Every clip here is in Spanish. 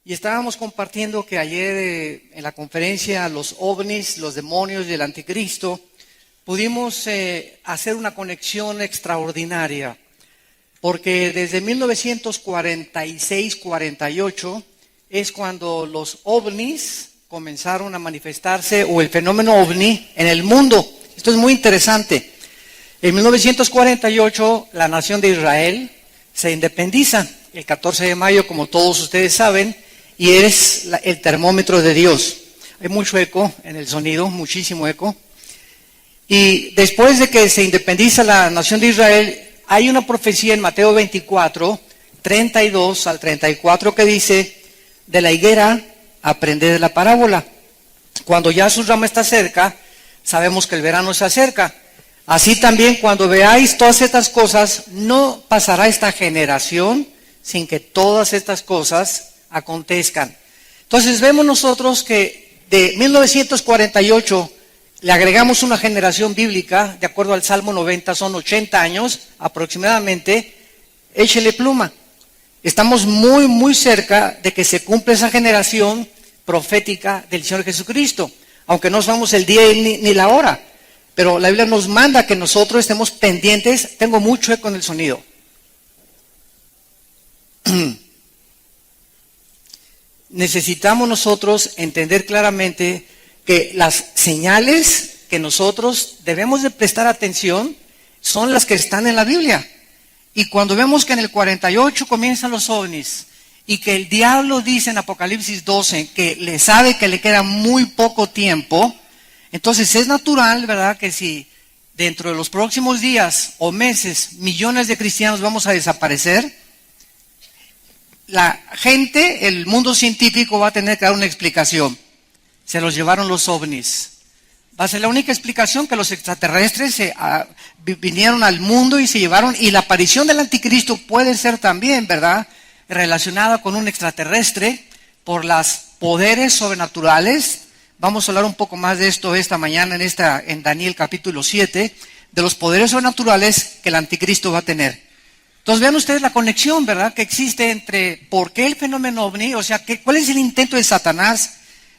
Y estábamos compartiendo que ayer en la conferencia Los ovnis, los demonios y el anticristo, pudimos hacer una conexión extraordinaria, porque desde 1946-48 es cuando los ovnis comenzaron a manifestarse, o el fenómeno ovni en el mundo. Esto es muy interesante. En 1948 la nación de Israel se independiza el 14 de mayo, como todos ustedes saben, y es el termómetro de Dios. Hay mucho eco en el sonido, muchísimo eco. Y después de que se independiza la nación de Israel, hay una profecía en Mateo 24, 32 al 34 que dice: de la higuera aprended de la parábola. Cuando ya su rama está cerca, sabemos que el verano se acerca. Así también, cuando veáis todas estas cosas, no pasará esta generación sin que todas estas cosas acontezcan. Entonces vemos nosotros que de 1948 le agregamos una generación bíblica, de acuerdo al Salmo 90, son 80 años aproximadamente. Échele pluma. Estamos muy, muy cerca de que se cumpla esa generación profética del Señor Jesucristo, aunque no sabemos el día ni la hora, pero la Biblia nos manda que nosotros estemos pendientes. Tengo mucho eco en el sonido. Necesitamos nosotros entender claramente que las señales que nosotros debemos de prestar atención son las que están en la Biblia. Y cuando vemos que en el 48 comienzan los ovnis y que el diablo dice en Apocalipsis 12 que le sabe que le queda muy poco tiempo, entonces es natural, ¿verdad?, que si dentro de los próximos días o meses millones de cristianos vamos a desaparecer, la gente, el mundo científico va a tener que dar una explicación. Se los llevaron los ovnis. Va a ser la única explicación, que los extraterrestres vinieron al mundo y se llevaron. Y la aparición del anticristo puede ser también, ¿verdad?, relacionada con un extraterrestre por los poderes sobrenaturales. Vamos a hablar un poco más de esto esta mañana en Daniel capítulo 7, de los poderes sobrenaturales que el anticristo va a tener. Entonces vean ustedes la conexión, ¿verdad?, que existe entre por qué el fenómeno ovni, o sea, cuál es el intento de Satanás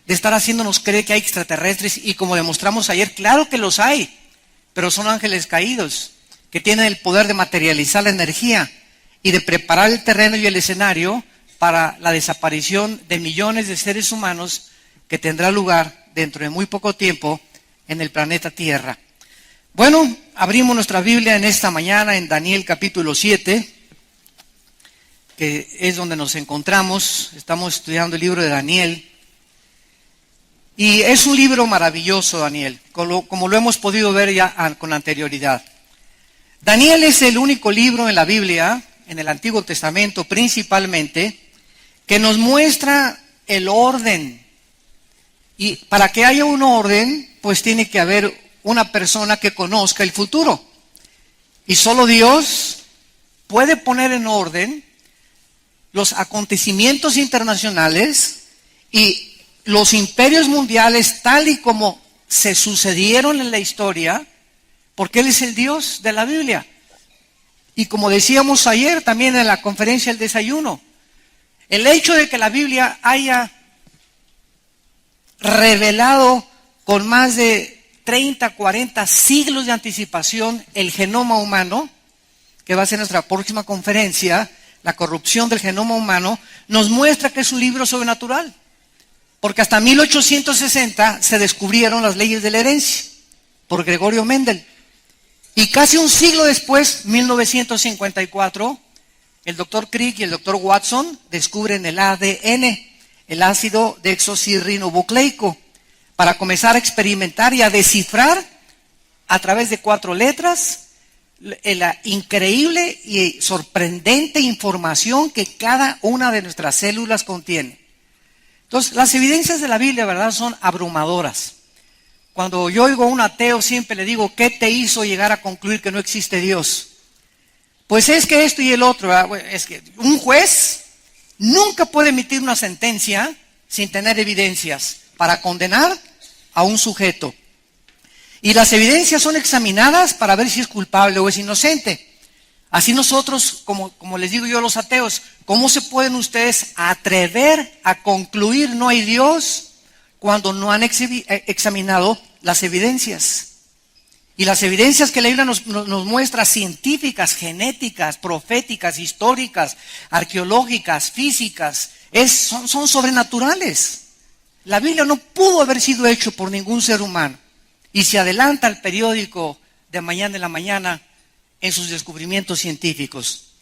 de estar haciéndonos creer que hay extraterrestres. Y como demostramos ayer, claro que los hay, pero son ángeles caídos que tienen el poder de materializar la energía y de preparar el terreno y el escenario para la desaparición de millones de seres humanos que tendrá lugar dentro de muy poco tiempo en el planeta Tierra. Bueno, abrimos nuestra Biblia en esta mañana en Daniel capítulo 7, que es donde nos encontramos. Estamos estudiando el libro de Daniel. Y es un libro maravilloso, Daniel, como lo hemos podido ver ya con anterioridad. Daniel es el único libro en la Biblia, en el Antiguo Testamento principalmente, que nos muestra el orden. Y para que haya un orden, pues tiene que haber una persona que conozca el futuro. Y solo Dios puede poner en orden los acontecimientos internacionales y los imperios mundiales tal y como se sucedieron en la historia, porque Él es el Dios de la Biblia. Y como decíamos ayer también en la conferencia del desayuno, el hecho de que la Biblia haya revelado con más de 30, 40 siglos de anticipación el genoma humano, que va a ser nuestra próxima conferencia, la corrupción del genoma humano, nos muestra que es un libro sobrenatural. Porque hasta 1860 se descubrieron las leyes de la herencia por Gregorio Mendel. Y casi un siglo después, 1954, el doctor Crick y el doctor Watson descubren el ADN, el ácido desoxirribonucleico, para comenzar a experimentar y a descifrar a través de 4 letras la increíble y sorprendente información que cada una de nuestras células contiene. Entonces, las evidencias de la Biblia, ¿verdad?, son abrumadoras. Cuando yo oigo a un ateo, siempre le digo: ¿qué te hizo llegar a concluir que no existe Dios? Pues es que esto y el otro, ¿verdad? Es que un juez nunca puede emitir una sentencia sin tener evidencias para condenar a un sujeto. Y las evidencias son examinadas para ver si es culpable o es inocente. Así nosotros, como les digo yo a los ateos, ¿cómo se pueden ustedes atrever a concluir no hay Dios cuando no han examinado las evidencias? Y las evidencias que la Biblia nos muestra, científicas, genéticas, proféticas, históricas, arqueológicas, físicas, son sobrenaturales. La Biblia no pudo haber sido hecho por ningún ser humano. Y se adelanta el periódico de Mañana en la Mañana en sus descubrimientos científicos.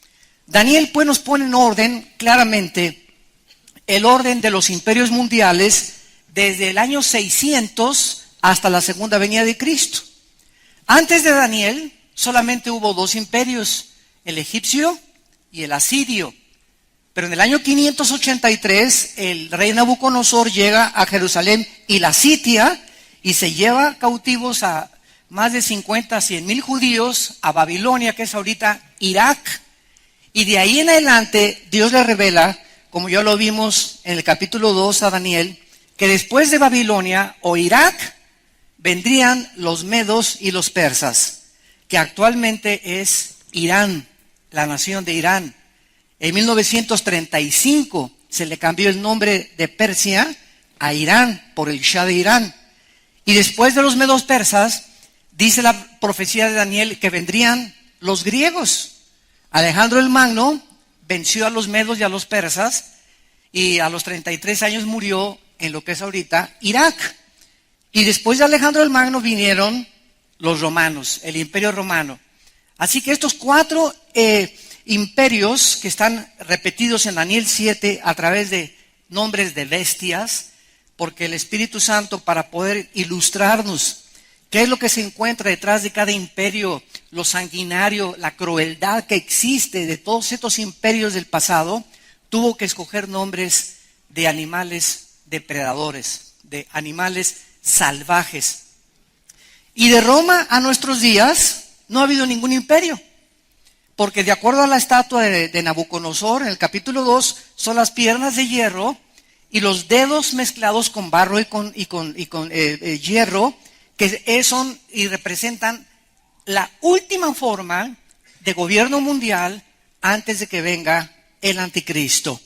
Daniel pues nos pone en orden claramente el orden de los imperios mundiales desde el año 600 hasta la segunda venida de Cristo. Antes de Daniel solamente hubo dos imperios, el egipcio y el asirio. Pero en el año 583 el rey Nabucodonosor llega a Jerusalén y la sitia y se lleva cautivos a más de 50 a 100 mil judíos a Babilonia, que es ahorita Irak. Y de ahí en adelante Dios le revela, como ya lo vimos en el capítulo 2 a Daniel, que después de Babilonia o Irak vendrían los medos y los persas, que actualmente es Irán, la nación de Irán. En 1935 se le cambió el nombre de Persia a Irán por el Shah de Irán. Y después de los medos persas, dice la profecía de Daniel que vendrían los griegos. Alejandro el Magno venció a los medos y a los persas y a los 33 años murió en lo que es ahorita Irak. Y después de Alejandro el Magno vinieron los romanos, el imperio romano. Así que estos cuatro imperios que están repetidos en Daniel 7 a través de nombres de bestias, porque el Espíritu Santo, para poder ilustrarnos qué es lo que se encuentra detrás de cada imperio, lo sanguinario, la crueldad que existe de todos estos imperios del pasado, tuvo que escoger nombres de animales depredadores, de animales salvajes. Y de Roma a nuestros días no ha habido ningún imperio, porque de acuerdo a la estatua de Nabucodonosor, en el capítulo 2, son las piernas de hierro y los dedos mezclados con barro y con hierro, que son y representan la última forma de gobierno mundial antes de que venga el anticristo.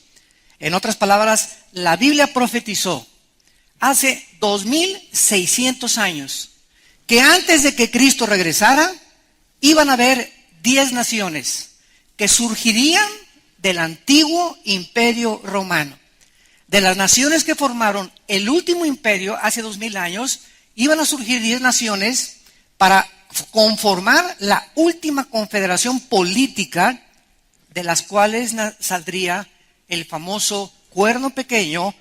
En otras palabras, la Biblia profetizó hace 2600 años que antes de que Cristo regresara, iban a haber 10 naciones que surgirían del antiguo imperio romano. De las naciones que formaron el último imperio hace 2000 años, iban a surgir 10 naciones para conformar la última confederación política, de las cuales saldría el famoso cuerno pequeño,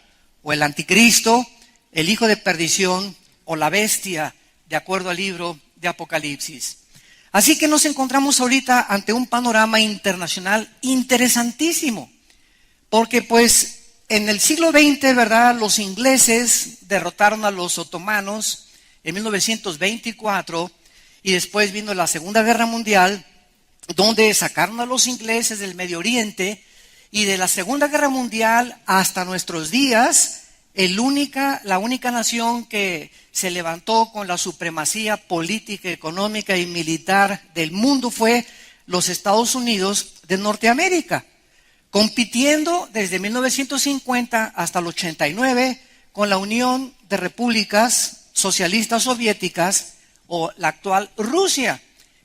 o el anticristo, el hijo de perdición, o la bestia, de acuerdo al libro de Apocalipsis. Así que nos encontramos ahorita ante un panorama internacional interesantísimo, porque pues en el siglo XX, ¿verdad?, los ingleses derrotaron a los otomanos en 1924 y después vino la Segunda Guerra Mundial, donde sacaron a los ingleses del Medio Oriente, y de la Segunda Guerra Mundial hasta nuestros días, la única nación que se levantó con la supremacía política, económica y militar del mundo fue los Estados Unidos de Norteamérica, compitiendo desde 1950 hasta el 89 con la Unión de Repúblicas Socialistas Soviéticas, o la actual Rusia,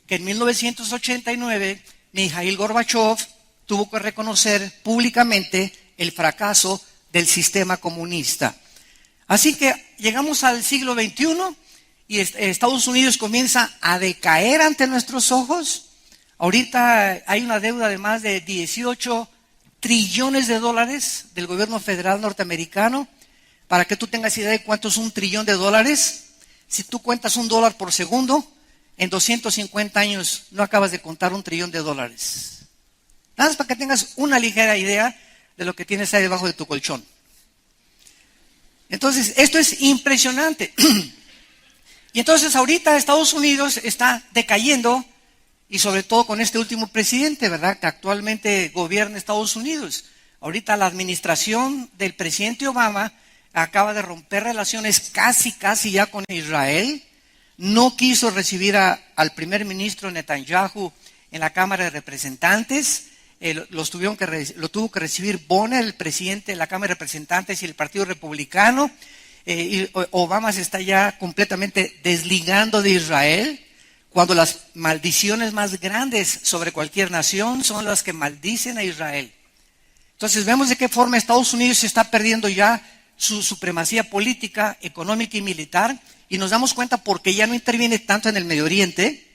que en 1989 Mikhail Gorbachev tuvo que reconocer públicamente el fracaso del sistema comunista. Así que llegamos al siglo XXI y Estados Unidos comienza a decaer ante nuestros ojos. Ahorita hay una deuda de más de 18 trillones de dólares del gobierno federal norteamericano. Para que tú tengas idea de cuánto es $1 trillón, si tú cuentas $1 por segundo, en 250 años no acabas de contar $1 trillón. Nada más para que tengas una ligera idea de lo que tienes ahí debajo de tu colchón. Entonces, esto es impresionante. Y entonces ahorita Estados Unidos está decayendo, y sobre todo con este último presidente, ¿verdad?, que actualmente gobierna Estados Unidos. Ahorita la administración del presidente Obama acaba de romper relaciones casi ya con Israel. No quiso recibir al primer ministro Netanyahu en la Cámara de Representantes. Lo tuvo que recibir Bonner, el presidente de la Cámara de Representantes y el Partido Republicano. Y Obama se está ya completamente desligando de Israel, cuando las maldiciones más grandes sobre cualquier nación son las que maldicen a Israel. Entonces vemos de qué forma Estados Unidos se está perdiendo ya su supremacía política, económica y militar, y nos damos cuenta por qué ya no interviene tanto en el Medio Oriente,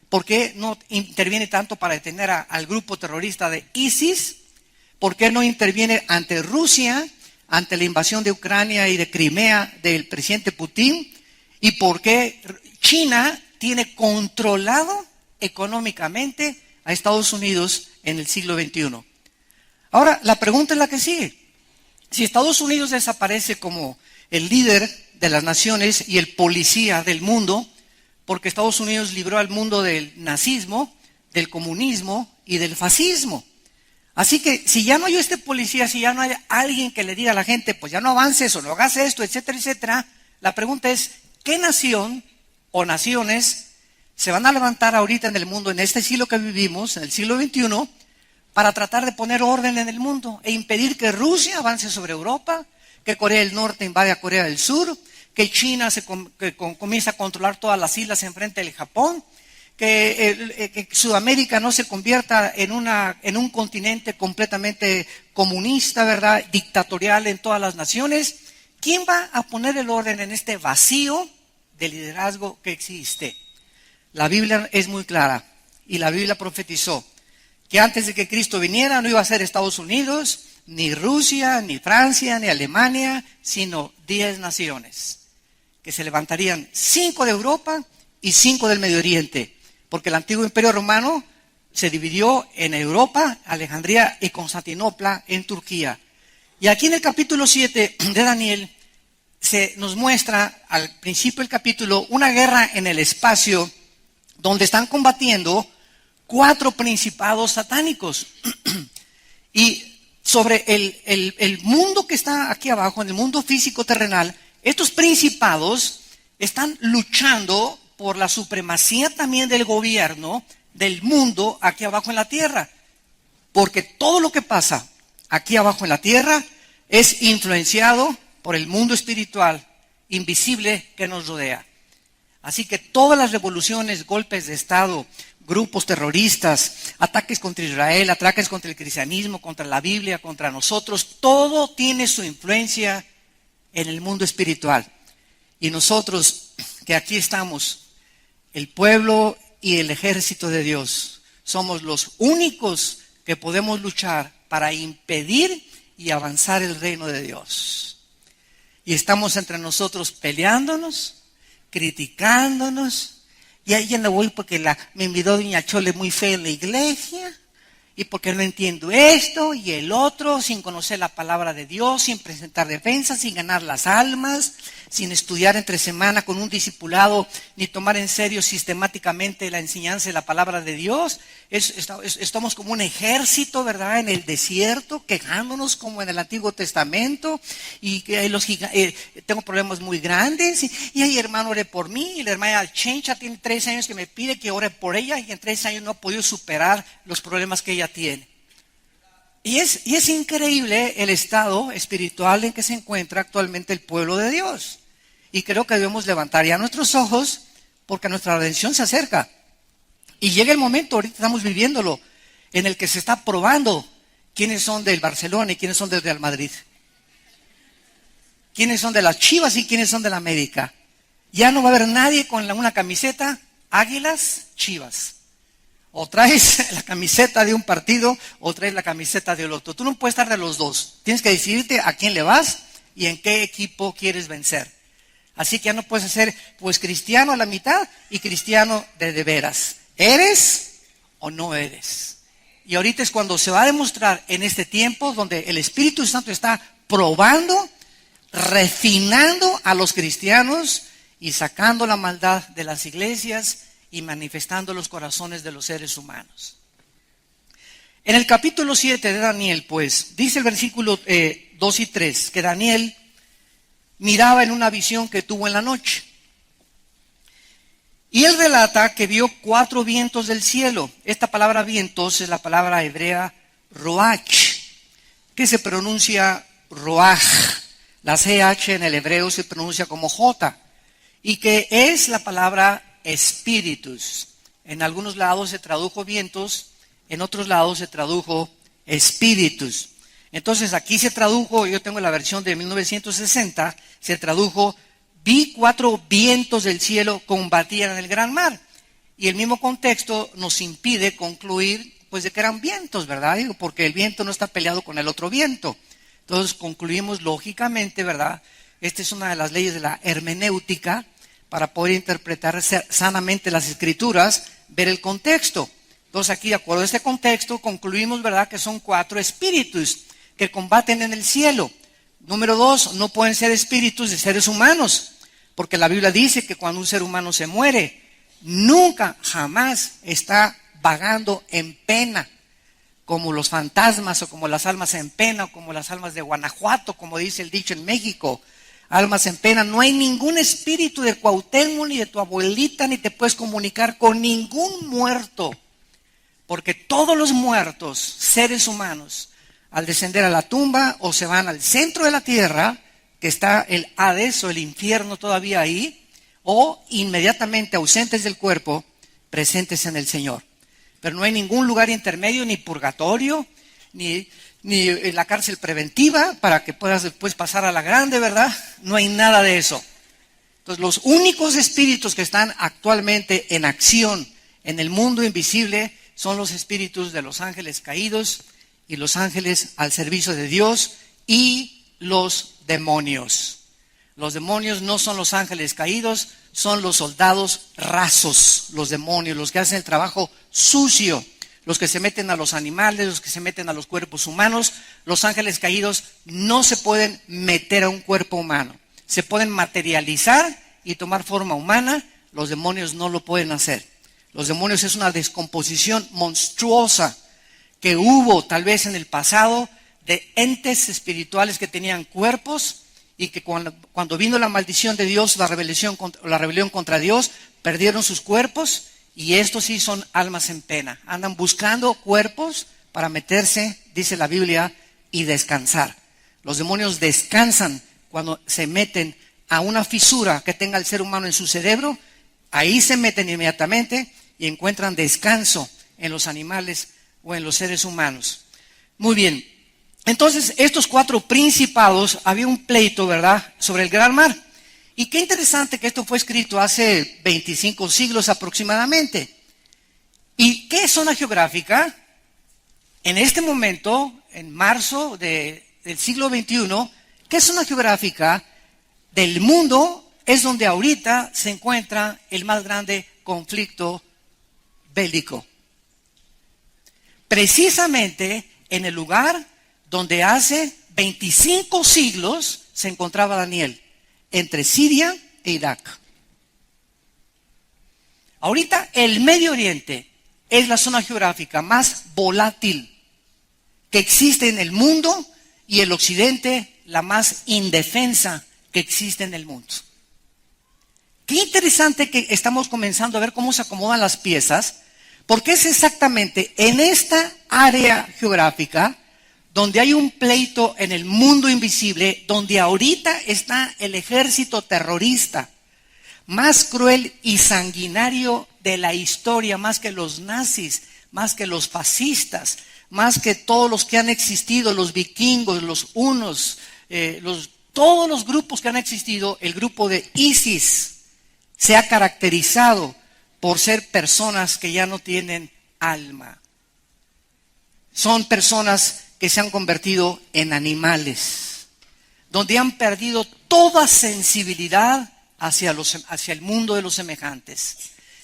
por qué no interviene tanto para detener al grupo terrorista de ISIS, por qué no interviene ante Rusia, ante la invasión de Ucrania y de Crimea del presidente Putin, y por qué China tiene controlado económicamente a Estados Unidos en el siglo XXI. Ahora, la pregunta es la que sigue. Si Estados Unidos desaparece como el líder de las naciones y el policía del mundo, porque Estados Unidos libró al mundo del nazismo, del comunismo y del fascismo. Así que si ya no hay este policía, si ya no hay alguien que le diga a la gente, pues ya no avances o no hagas esto, etcétera, etcétera, la pregunta es, ¿qué nación o naciones se van a levantar ahorita en el mundo, en este siglo que vivimos, en el siglo XXI, para tratar de poner orden en el mundo e impedir que Rusia avance sobre Europa, que Corea del Norte invade a Corea del Sur, que China comience a controlar todas las islas enfrente del Japón, que Sudamérica no se convierta en un continente completamente comunista, ¿verdad? Dictatorial en todas las naciones? ¿Quién va a poner el orden en este vacío de liderazgo que existe? La Biblia es muy clara y la Biblia profetizó que antes de que Cristo viniera no iba a ser Estados Unidos, ni Rusia, ni Francia, ni Alemania, sino 10 naciones, que se levantarían 5 de Europa y 5 del Medio Oriente, porque el antiguo Imperio Romano se dividió en Europa, Alejandría y Constantinopla en Turquía. Y aquí en el capítulo 7 de Daniel se nos muestra al principio del capítulo una guerra en el espacio donde están combatiendo 4 principados satánicos. Y sobre el mundo que está aquí abajo, en el mundo físico terrenal, estos principados están luchando por la supremacía también del gobierno del mundo aquí abajo en la tierra. Porque todo lo que pasa aquí abajo en la tierra es influenciado por el mundo espiritual invisible que nos rodea. Así que todas las revoluciones, golpes de Estado, grupos terroristas, ataques contra Israel, ataques contra el cristianismo, contra la Biblia, contra nosotros, todo tiene su influencia en el mundo espiritual. Y nosotros que aquí estamos, el pueblo y el ejército de Dios, somos los únicos que podemos luchar para impedir y avanzar el reino de Dios. Y estamos entre nosotros peleándonos, criticándonos, y ahí ya no voy porque me invitó doña Chole muy fea en la iglesia, y porque no entiendo esto y el otro, sin conocer la palabra de Dios, sin presentar defensa, sin ganar las almas, sin estudiar entre semana con un discipulado, ni tomar en serio sistemáticamente la enseñanza de la palabra de Dios. Estamos como un ejército, ¿verdad?, en el desierto, quejándonos como en el Antiguo Testamento, y tengo problemas muy grandes, y ay, hermano, ore por mí, y la hermana Chencha tiene 3 años que me pide que ore por ella, y en 3 años no ha podido superar los problemas que ella tiene. Y es increíble el estado espiritual en que se encuentra actualmente el pueblo de Dios. Y creo que debemos levantar ya nuestros ojos porque nuestra redención se acerca. Y llega el momento, ahorita estamos viviéndolo, en el que se está probando quiénes son del Barcelona y quiénes son del Real Madrid. Quiénes son de las Chivas y quiénes son de la América. Ya no va a haber nadie con una camiseta Águilas, Chivas. O traes la camiseta de un partido o traes la camiseta del otro. Tú no puedes estar de los dos. Tienes que decidirte a quién le vas y en qué equipo quieres vencer. Así que ya no puedes ser pues cristiano a la mitad y cristiano de veras. ¿Eres o no eres? Y ahorita es cuando se va a demostrar en este tiempo donde el Espíritu Santo está probando, refinando a los cristianos y sacando la maldad de las iglesias y manifestando los corazones de los seres humanos. En el capítulo 7 de Daniel, pues, dice el versículo 2 y 3, que Daniel miraba en una visión que tuvo en la noche. Y él relata que vio 4 vientos del cielo. Esta palabra vientos es la palabra hebrea roach, que se pronuncia roaj. La CH en el hebreo se pronuncia como J. Y que es la palabra espíritus. En algunos lados se tradujo vientos, en otros lados se tradujo espíritus. Entonces aquí se tradujo, yo tengo la versión de 1960, se tradujo: vi 4 vientos del cielo combatían en el gran mar. Y el mismo contexto nos impide concluir pues de que eran vientos, ¿verdad? Porque el viento no está peleado con el otro viento. Entonces concluimos lógicamente, ¿verdad? Esta es una de las leyes de la hermenéutica para poder interpretar sanamente las escrituras, ver el contexto. Entonces aquí, de acuerdo a este contexto, concluimos, ¿verdad?, que son 4 espíritus que combaten en el cielo. Número 2, no pueden ser espíritus de seres humanos, porque la Biblia dice que cuando un ser humano se muere, nunca, jamás está vagando en pena, como los fantasmas o como las almas en pena o como las almas de Guanajuato, como dice el dicho en México. Almas en pena, no hay ningún espíritu de Cuauhtémoc ni de tu abuelita, ni te puedes comunicar con ningún muerto, porque todos los muertos, seres humanos, al descender a la tumba o se van al centro de la tierra, que está el Hades o el infierno todavía ahí, o inmediatamente ausentes del cuerpo, presentes en el Señor. Pero no hay ningún lugar intermedio, ni purgatorio, ni la cárcel preventiva para que puedas después pasar a la grande, ¿verdad? No hay nada de eso. Entonces, los únicos espíritus que están actualmente en acción en el mundo invisible son los espíritus de los ángeles caídos y los ángeles al servicio de Dios y los demonios. Los demonios no son los ángeles caídos, son los soldados rasos, los demonios, los que hacen el trabajo sucio, los que se meten a los animales, los que se meten a los cuerpos humanos. Los ángeles caídos no se pueden meter a un cuerpo humano. Se pueden materializar y tomar forma humana. Los demonios no lo pueden hacer. Los demonios es una descomposición monstruosa que hubo tal vez en el pasado de entes espirituales que tenían cuerpos y que cuando vino la maldición de Dios, la rebelión contra Dios, perdieron sus cuerpos. Y estos sí son almas en pena. Andan buscando cuerpos para meterse, dice la Biblia, y descansar. Los demonios descansan cuando se meten a una fisura que tenga el ser humano en su cerebro. Ahí se meten inmediatamente y encuentran descanso en los animales o en los seres humanos. Muy bien. Entonces, estos 4 principados, había un pleito, ¿verdad?, sobre el gran mar. Y qué interesante que esto fue escrito hace 25 siglos aproximadamente. ¿Y qué es zona geográfica? En este momento, en marzo del siglo XXI, ¿qué zona geográfica del mundo es donde ahorita se encuentra el más grande conflicto bélico? Precisamente en el lugar donde hace 25 siglos se encontraba Daniel, entre Siria e Irak. Ahorita el Medio Oriente es la zona geográfica más volátil que existe en el mundo y el Occidente la más indefensa que existe en el mundo. Qué interesante que estamos comenzando a ver cómo se acomodan las piezas, porque es exactamente en esta área geográfica donde hay un pleito en el mundo invisible, donde ahorita está el ejército terrorista más cruel y sanguinario de la historia, más que los nazis, más que los fascistas, más que todos los que han existido, los vikingos, los hunos, todos los grupos que han existido. El grupo de ISIS se ha caracterizado por ser personas que ya no tienen alma. Son personas que se han convertido en animales, donde han perdido toda sensibilidad hacia el mundo de los semejantes.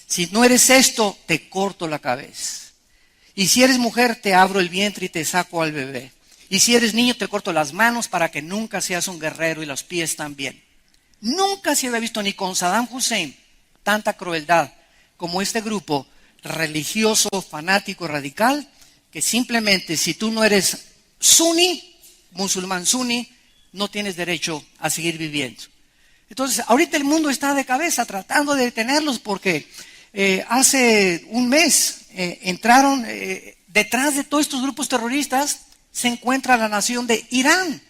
Si no eres esto, te corto la cabeza. Y si eres mujer, te abro el vientre y te saco al bebé. Y si eres niño, te corto las manos para que nunca seas un guerrero, y los pies también. Nunca se había visto ni con Saddam Hussein tanta crueldad como este grupo religioso, fanático, radical, que simplemente si tú no eres suní, musulmán suní, no tienes derecho a seguir viviendo. Entonces, ahorita el mundo está de cabeza tratando de detenerlos porque hace un mes entraron, detrás de todos estos grupos terroristas se encuentra la nación de Irán.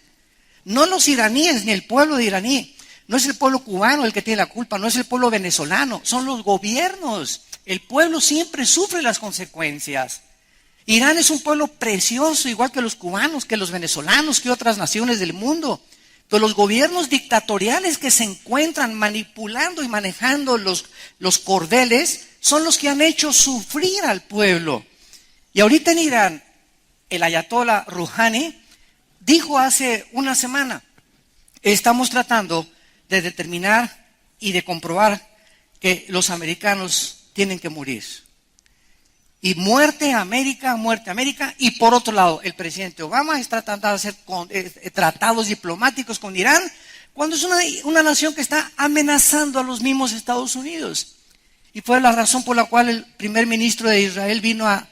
No los iraníes ni el pueblo de iraní. No es el pueblo cubano el que tiene la culpa, no es el pueblo venezolano, son los gobiernos. El pueblo siempre sufre las consecuencias. Irán es un pueblo precioso, igual que los cubanos, que los venezolanos, que otras naciones del mundo. Pero los gobiernos dictatoriales que se encuentran manipulando y manejando los cordeles son los que han hecho sufrir al pueblo. Y ahorita en Irán, el ayatollah Rouhani dijo hace una semana, estamos tratando de determinar y de comprobar que los americanos tienen que morir. Y muerte a América, y por otro lado, el presidente Obama está tratando de hacer tratados diplomáticos con Irán, cuando es una nación que está amenazando a los mismos Estados Unidos. Y fue la razón por la cual el primer ministro de Israel vino al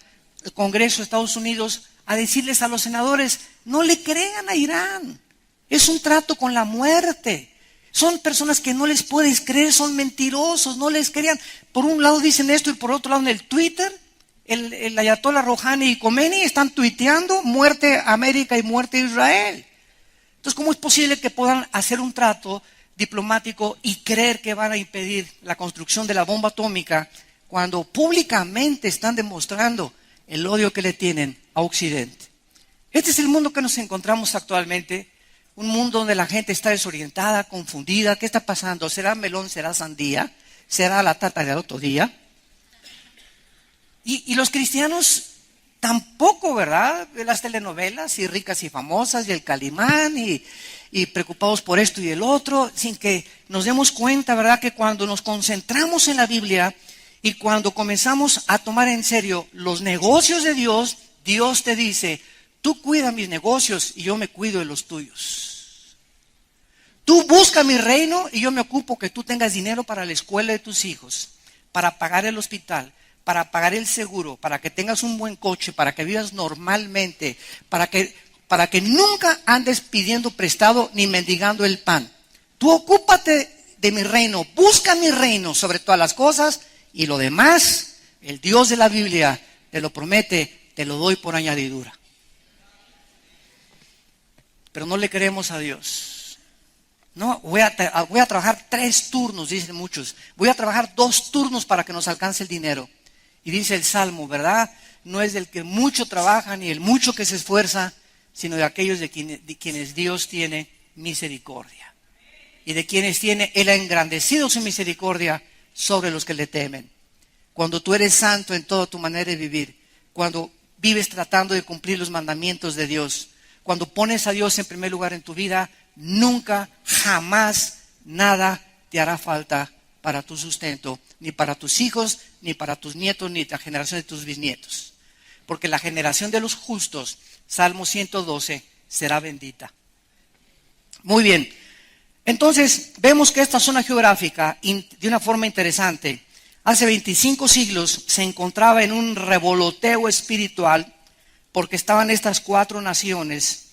Congreso de Estados Unidos a decirles a los senadores, no le crean a Irán, es un trato con la muerte. Son personas que no les puedes creer, son mentirosos, no les crean. Por un lado dicen esto y por otro lado en el Twitter, el ayatollah Rouhani y Khomeini están tuiteando muerte a América y muerte a Israel. Entonces, ¿cómo es posible que puedan hacer un trato diplomático y creer que van a impedir la construcción de la bomba atómica cuando públicamente están demostrando el odio que le tienen a Occidente? Este es el mundo que nos encontramos actualmente, un mundo donde la gente está desorientada, confundida. ¿Qué está pasando? ¿Será melón, será sandía? ¿Será la tarta del otro día? Y los cristianos tampoco, ¿verdad? De las telenovelas y ricas y famosas y el Calimán y preocupados por esto y el otro, sin que nos demos cuenta, ¿verdad? Que cuando nos concentramos en la Biblia y cuando comenzamos a tomar en serio los negocios de Dios, Dios te dice, tú cuida mis negocios y yo me cuido de los tuyos. Tú busca mi reino y yo me ocupo que tú tengas dinero para la escuela de tus hijos, para pagar el hospital, para pagar el seguro, para que tengas un buen coche, para que vivas normalmente, para que nunca andes pidiendo prestado ni mendigando el pan. Tú ocúpate de mi reino, busca mi reino sobre todas las cosas y lo demás, el Dios de la Biblia te lo promete, te lo doy por añadidura. Pero no le creemos a Dios. No, voy a trabajar 3 turnos, dicen muchos. Voy a trabajar 2 turnos para que nos alcance el dinero. Y dice el Salmo, ¿verdad? No es del que mucho trabaja ni el mucho que se esfuerza, sino de aquellos de quienes Dios tiene misericordia. Y de quienes Él ha engrandecido su misericordia sobre los que le temen. Cuando tú eres santo en toda tu manera de vivir, cuando vives tratando de cumplir los mandamientos de Dios, cuando pones a Dios en primer lugar en tu vida, nunca, jamás, nada te hará falta para tu sustento, ni para tus hijos, ni para tus nietos, ni la generación de tus bisnietos. Porque la generación de los justos, Salmo 112, será bendita. Muy bien. Entonces, vemos que esta zona geográfica, de una forma interesante, hace 25 siglos se encontraba en un revoloteo espiritual, porque estaban estas 4 naciones,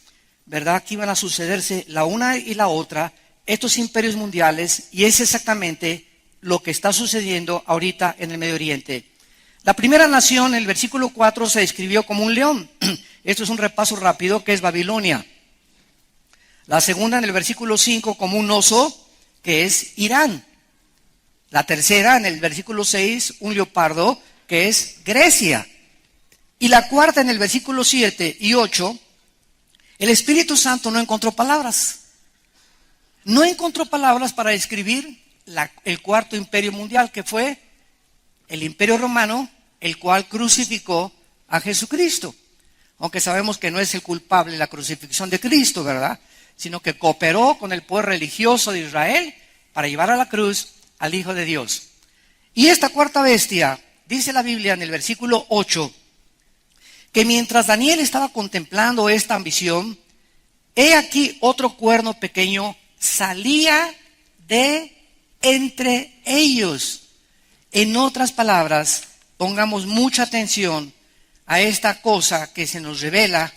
¿verdad? Que iban a sucederse la una y la otra, estos imperios mundiales, y es exactamente lo que está sucediendo ahorita en el Medio Oriente. La primera nación, en el versículo 4, se describió como un león. Esto es un repaso rápido, que es Babilonia. La segunda, en el versículo 5, como un oso, que es Irán. La tercera, en el versículo 6, un leopardo, que es Grecia. Y la cuarta, en el versículo 7 y 8, el Espíritu Santo no encontró palabras. No encontró palabras para describir el cuarto imperio mundial, que fue el Imperio Romano, el cual crucificó a Jesucristo. Aunque sabemos que no es el culpable de la crucifixión de Cristo, ¿verdad? Sino que cooperó con el poder religioso de Israel para llevar a la cruz al Hijo de Dios. Y esta cuarta bestia, dice la Biblia en el versículo 8, que mientras Daniel estaba contemplando esta ambición, he aquí otro cuerno pequeño salía de entre ellos. En otras palabras, pongamos mucha atención a esta cosa que se nos revela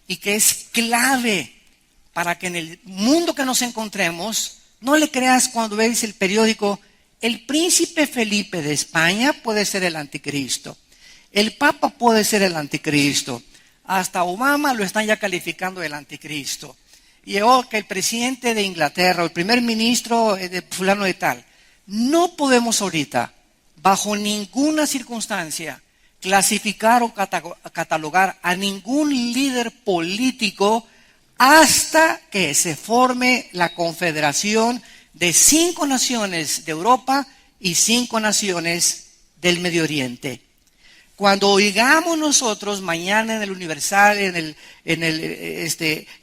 y que es clave para que en el mundo que nos encontremos No le creas cuando ves el periódico. El príncipe Felipe de España puede ser el anticristo. El Papa puede ser el anticristo. Hasta Obama lo están ya calificando el anticristo. Y que el presidente de Inglaterra o el primer ministro de fulano de tal. No podemos ahorita, bajo ninguna circunstancia, clasificar o catalogar a ningún líder político hasta que se forme la confederación de 5 naciones de Europa y 5 naciones del Medio Oriente. Cuando oigamos nosotros mañana en el Universal, en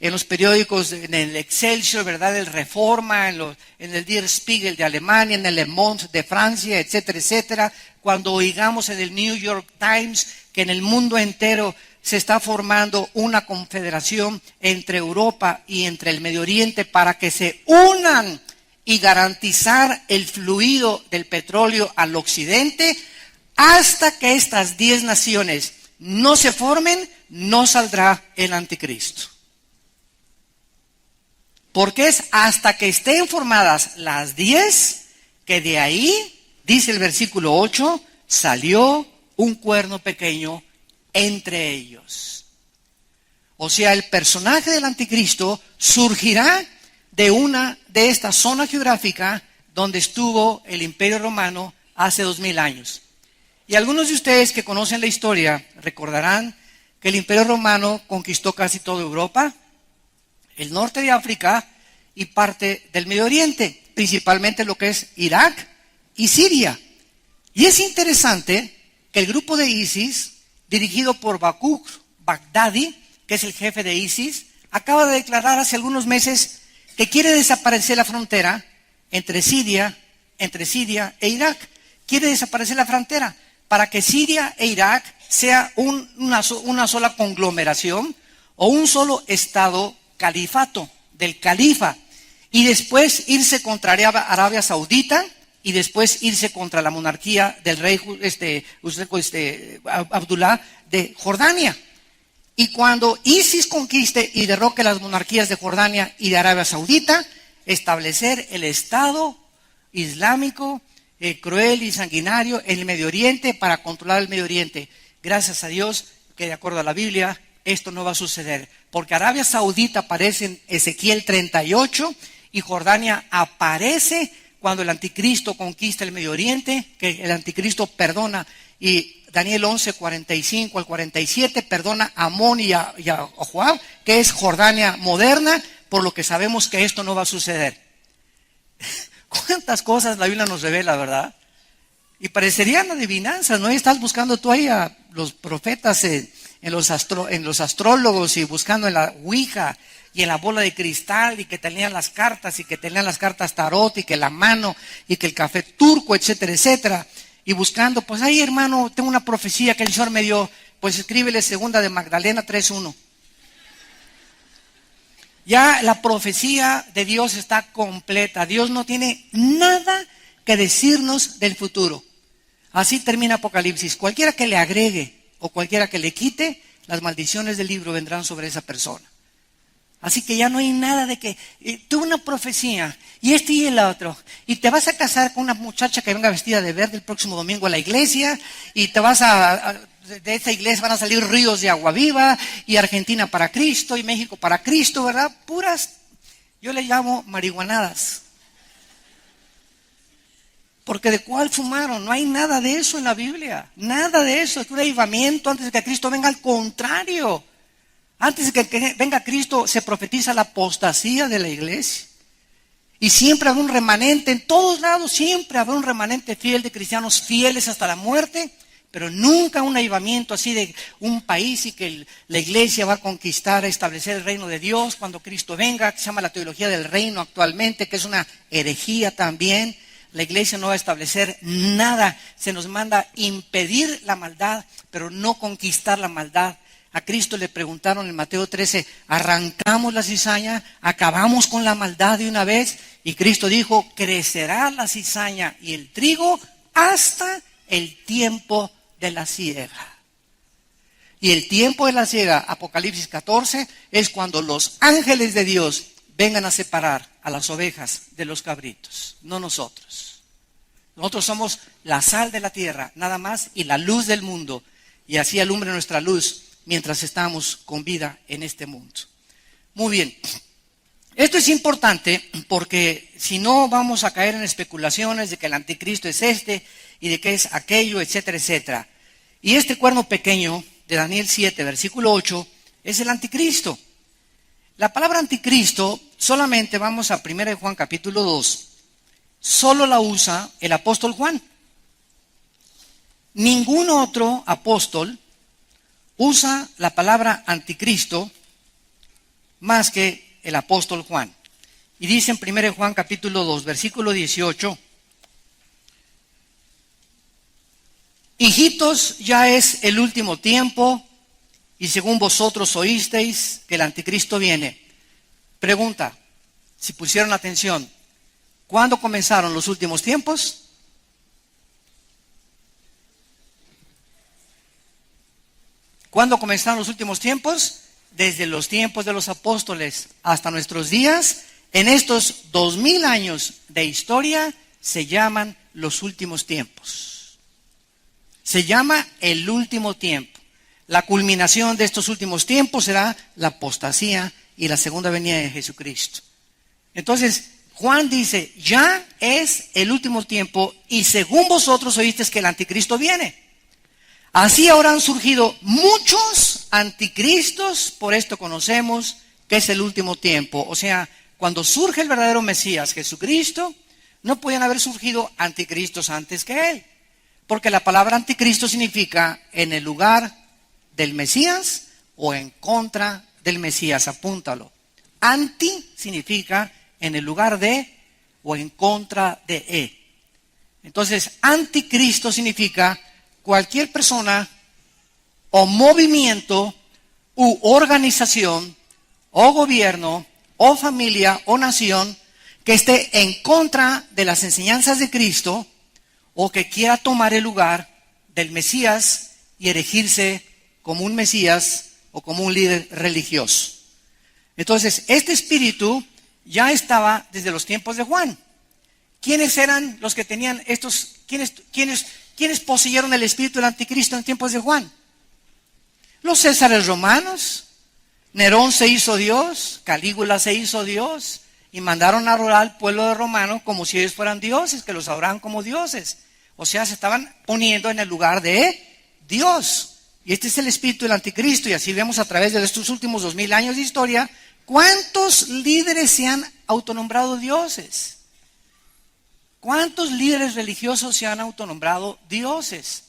los periódicos, en el Excelsior, ¿verdad? El Reforma, en el Der Spiegel de Alemania, en el Le Monde de Francia, etcétera, etcétera. Cuando oigamos en el New York Times que en el mundo entero se está formando una confederación entre Europa y entre el Medio Oriente para que se unan y garantizar el fluido del petróleo al occidente. Hasta que estas 10 naciones no se formen, no saldrá el anticristo. Porque es hasta que estén formadas las 10, que de ahí, dice el versículo 8, salió un cuerno pequeño entre ellos. O sea, el personaje del anticristo surgirá de esta zona geográfica donde estuvo el Imperio Romano hace 2000 años. Y algunos de ustedes que conocen la historia recordarán que el Imperio Romano conquistó casi toda Europa, el norte de África y parte del Medio Oriente, principalmente lo que es Irak y Siria. Y es interesante que el grupo de ISIS, dirigido por Baghdadi, que es el jefe de ISIS, acaba de declarar hace algunos meses que quiere desaparecer la frontera entre Siria e Irak. Quiere desaparecer la frontera para que Siria e Irak sea una sola conglomeración o un solo estado califato, del califa, y después irse contra Arabia Saudita y después irse contra la monarquía del rey Abdullah de Jordania. Y cuando ISIS conquiste y derroque las monarquías de Jordania y de Arabia Saudita, establecer el Estado Islámico cruel y sanguinario en el Medio Oriente para controlar el Medio Oriente. Gracias a Dios que de acuerdo a la Biblia esto no va a suceder, porque Arabia Saudita aparece en Ezequiel 38 y Jordania aparece cuando el anticristo conquista el Medio Oriente, que el anticristo perdona, y Daniel 11, 45 al 47 perdona a Amón y a Joab, que es Jordania moderna, por lo que sabemos que esto no va a suceder. ¿Cuántas cosas la Biblia nos revela, verdad? Y parecerían adivinanzas, ¿no? Estás buscando tú ahí a los profetas en los astrólogos y buscando en la Ouija y en la bola de cristal y que tenían las cartas y que tenían las cartas tarot y que la mano y que el café turco, etcétera, etcétera. Y buscando, pues ahí hermano, tengo una profecía que el Señor me dio, pues escríbele 2 de Magdalena 3:1. Ya la profecía de Dios está completa. Dios no tiene nada que decirnos del futuro. Así termina Apocalipsis. Cualquiera que le agregue o cualquiera que le quite, las maldiciones del libro vendrán sobre esa persona. Así que ya no hay nada de que tuve una profecía y este y el otro. Y te vas a casar con una muchacha que venga vestida de verde el próximo domingo a la iglesia y te vas de esta iglesia van a salir ríos de agua viva y Argentina para Cristo y México para Cristo, ¿verdad? Puras, yo le llamo marihuanadas. Porque ¿de cuál fumaron? No hay nada de eso en la Biblia. Nada de eso. Es un avivamiento antes de que Cristo venga. Al contrario. Antes de que venga Cristo se profetiza la apostasía de la iglesia. Y siempre habrá un remanente. En todos lados siempre habrá un remanente fiel de cristianos fieles hasta la muerte. Pero nunca un avivamiento así de un país y que la iglesia va a conquistar, a establecer el reino de Dios cuando Cristo venga, que se llama la teología del reino actualmente, que es una herejía también. La iglesia no va a establecer nada. Se nos manda impedir la maldad, pero no conquistar la maldad. A Cristo le preguntaron en Mateo 13, ¿arrancamos la cizaña? ¿Acabamos con la maldad de una vez? Y Cristo dijo, crecerá la cizaña y el trigo hasta el tiempo de la siega. Y el tiempo de la siega, Apocalipsis 14, es cuando los ángeles de Dios vengan a separar a las ovejas de los cabritos, no nosotros. Nosotros somos la sal de la tierra, nada más, y la luz del mundo. Y así alumbre nuestra luz mientras estamos con vida en este mundo. Muy bien. Esto es importante porque si no vamos a caer en especulaciones de que el anticristo es este y de que es aquello, etcétera, etcétera. Y este cuerno pequeño de Daniel 7, versículo 8, es el anticristo. La palabra anticristo solamente vamos a 1 Juan capítulo 2. Solo la usa el apóstol Juan. Ningún otro apóstol usa la palabra anticristo más que el apóstol Juan. Y dice en 1 Juan capítulo 2, versículo 18, hijitos, ya es el último tiempo, y según vosotros oísteis que el anticristo viene. Pregunta, si pusieron atención, ¿cuándo comenzaron los últimos tiempos? ¿Cuándo comenzaron los últimos tiempos? Desde los tiempos de los apóstoles hasta nuestros días. En estos 2000 años de historia se llaman los últimos tiempos. Se llama el último tiempo. La culminación de estos últimos tiempos será la apostasía y la segunda venida de Jesucristo. Entonces, Juan dice, ya es el último tiempo y según vosotros oísteis que el anticristo viene. Así ahora han surgido muchos anticristos, por esto conocemos que es el último tiempo. O sea, cuando surge el verdadero Mesías, Jesucristo, no podían haber surgido anticristos antes que él. Porque la palabra anticristo significa en el lugar del Mesías o en contra del Mesías, apúntalo. Anti significa en el lugar de o en contra de. Entonces, anticristo significa cualquier persona o movimiento u organización o gobierno o familia o nación que esté en contra de las enseñanzas de Cristo o que quiera tomar el lugar del Mesías y erigirse como un Mesías o como un líder religioso. Entonces, este espíritu ya estaba desde los tiempos de Juan. ¿Quiénes eran los que tenían estos? ¿Quiénes poseyeron el espíritu del anticristo en tiempos de Juan? Los césares romanos. Nerón se hizo Dios, Calígula se hizo Dios y mandaron a adorar al pueblo de romano como si ellos fueran dioses, que los adoraban como dioses. O sea, se estaban poniendo en el lugar de Dios. Y este es el espíritu del anticristo, y así vemos a través de estos últimos 2000 años de historia cuántos líderes se han autonombrado dioses. ¿Cuántos líderes religiosos se han autonombrado dioses?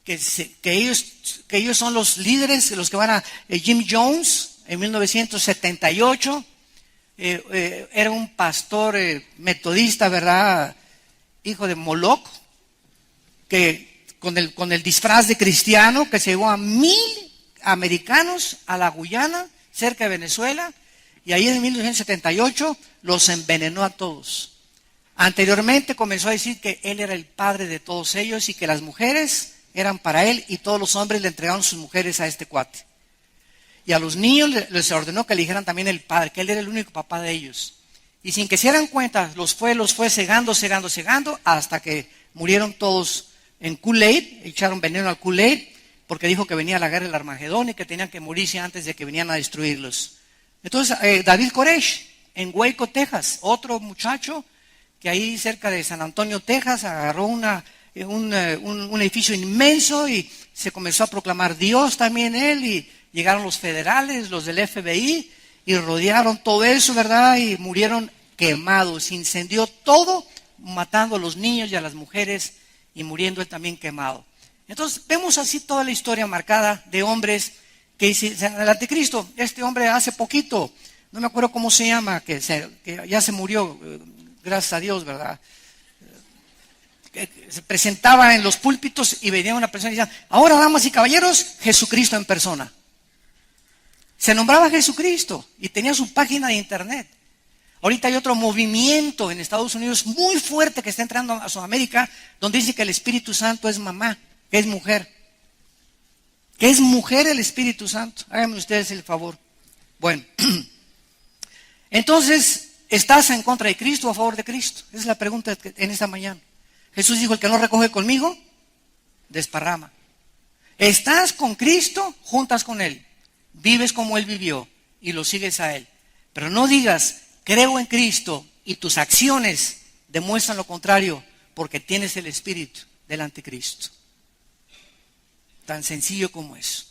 Que ellos son los líderes, los que van a Jim Jones en 1978. Era un pastor metodista, ¿verdad? Hijo de Moloch, que con el disfraz de cristiano, que se llevó a 1000 americanos a la Guyana, cerca de Venezuela, y ahí en 1978 los envenenó a todos. Anteriormente comenzó a decir que él era el padre de todos ellos y que las mujeres eran para él y todos los hombres le entregaron sus mujeres a este cuate. Y a los niños les ordenó que le dijeran también el padre, que él era el único papá de ellos. Y sin que se dieran cuenta, los fue cegando hasta que murieron todos en Kool-Aid, echaron veneno al Kool-Aid, porque dijo que venía la guerra del Armagedón y que tenían que morirse antes de que vinieran a destruirlos. Entonces, David Koresh, en Waco, Texas, otro muchacho que ahí cerca de San Antonio, Texas, agarró un edificio inmenso y se comenzó a proclamar Dios también él, y llegaron los federales, los del FBI, y rodearon todo eso, ¿verdad? Y murieron quemados, se incendió todo, matando a los niños y a las mujeres, y muriendo él también quemado. Entonces, vemos así toda la historia marcada de hombres que dicen, el anticristo, este hombre hace poquito, no me acuerdo cómo se llama, que ya se murió, gracias a Dios, ¿verdad? Que se presentaba en los púlpitos y venía una persona y decía, ahora, damas y caballeros, Jesucristo en persona. Se nombraba Jesucristo y tenía su página de internet. Ahorita hay otro movimiento en Estados Unidos muy fuerte que está entrando a Sudamérica, donde dice que el Espíritu Santo es mamá, que es mujer. Que es mujer el Espíritu Santo. Háganme ustedes el favor. Bueno, entonces, ¿Estás en contra de Cristo o a favor de Cristo? Esa es la pregunta en esta mañana. Jesús dijo, el que no recoge conmigo, desparrama. ¿Estás con Cristo? Juntas con Él. Vives como Él vivió y lo sigues a Él. Pero no digas, creo en Cristo y tus acciones demuestran lo contrario porque tienes el espíritu del anticristo. Tan sencillo como eso.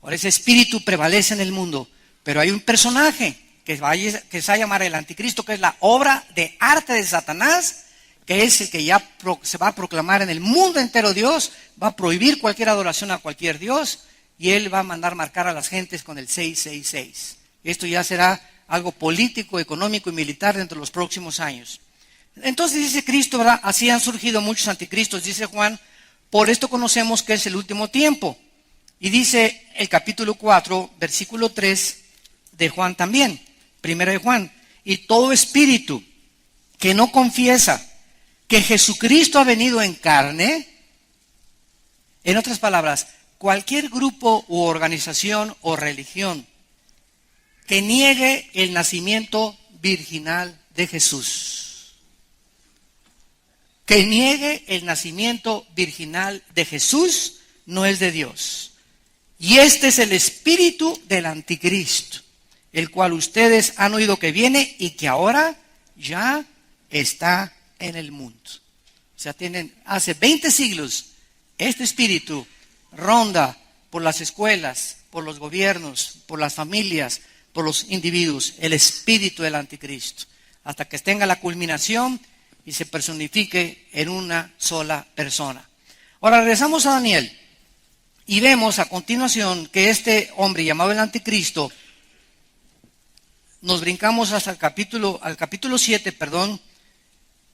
Ahora ese espíritu prevalece en el mundo, pero hay un personaje que se va a llamar el anticristo, que es la obra de arte de Satanás, que es el que ya se va a proclamar en el mundo entero Dios, va a prohibir cualquier adoración a cualquier Dios, y él va a mandar marcar a las gentes con el 666. Esto ya será algo político, económico y militar dentro de los próximos años. Entonces dice Cristo, ¿verdad? Así han surgido muchos anticristos, dice Juan, por esto conocemos que es el último tiempo. Y dice el capítulo 4, versículo 3 de Juan también, primera de Juan, y todo espíritu que no confiesa que Jesucristo ha venido en carne, en otras palabras, cualquier grupo u organización o religión que niegue el nacimiento virginal de Jesús, que niegue el nacimiento virginal de Jesús, no es de Dios. Y este es el espíritu del anticristo, el cual ustedes han oído que viene y que ahora ya está en el mundo. O sea, hace 20 siglos, este espíritu ronda por las escuelas, por los gobiernos, por las familias, por los individuos, el espíritu del anticristo, hasta que tenga la culminación y se personifique en una sola persona. Ahora regresamos a Daniel y vemos a continuación que este hombre llamado el anticristo, nos brincamos hasta al capítulo 7,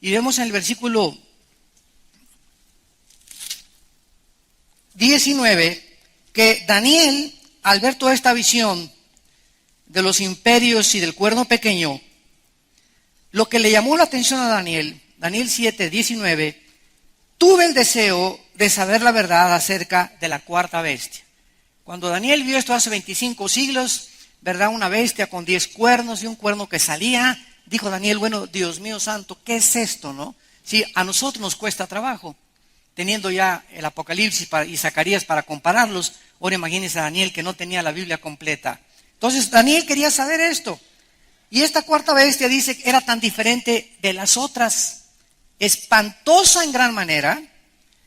y vemos en el versículo 19 que Daniel, al ver toda esta visión de los imperios y del cuerno pequeño, lo que le llamó la atención a Daniel 7, 19, tuve el deseo de saber la verdad acerca de la cuarta bestia. Cuando Daniel vio esto hace 25 siglos, ¿verdad? Una bestia con 10 cuernos y un cuerno que salía, dijo Daniel, bueno, Dios mío santo, ¿qué es esto, no? Si a nosotros nos cuesta trabajo, teniendo ya el Apocalipsis y Zacarías para compararlos, ahora imagínense a Daniel que no tenía la Biblia completa. Entonces Daniel quería saber esto. Y esta cuarta bestia dice que era tan diferente de las otras, espantosa en gran manera,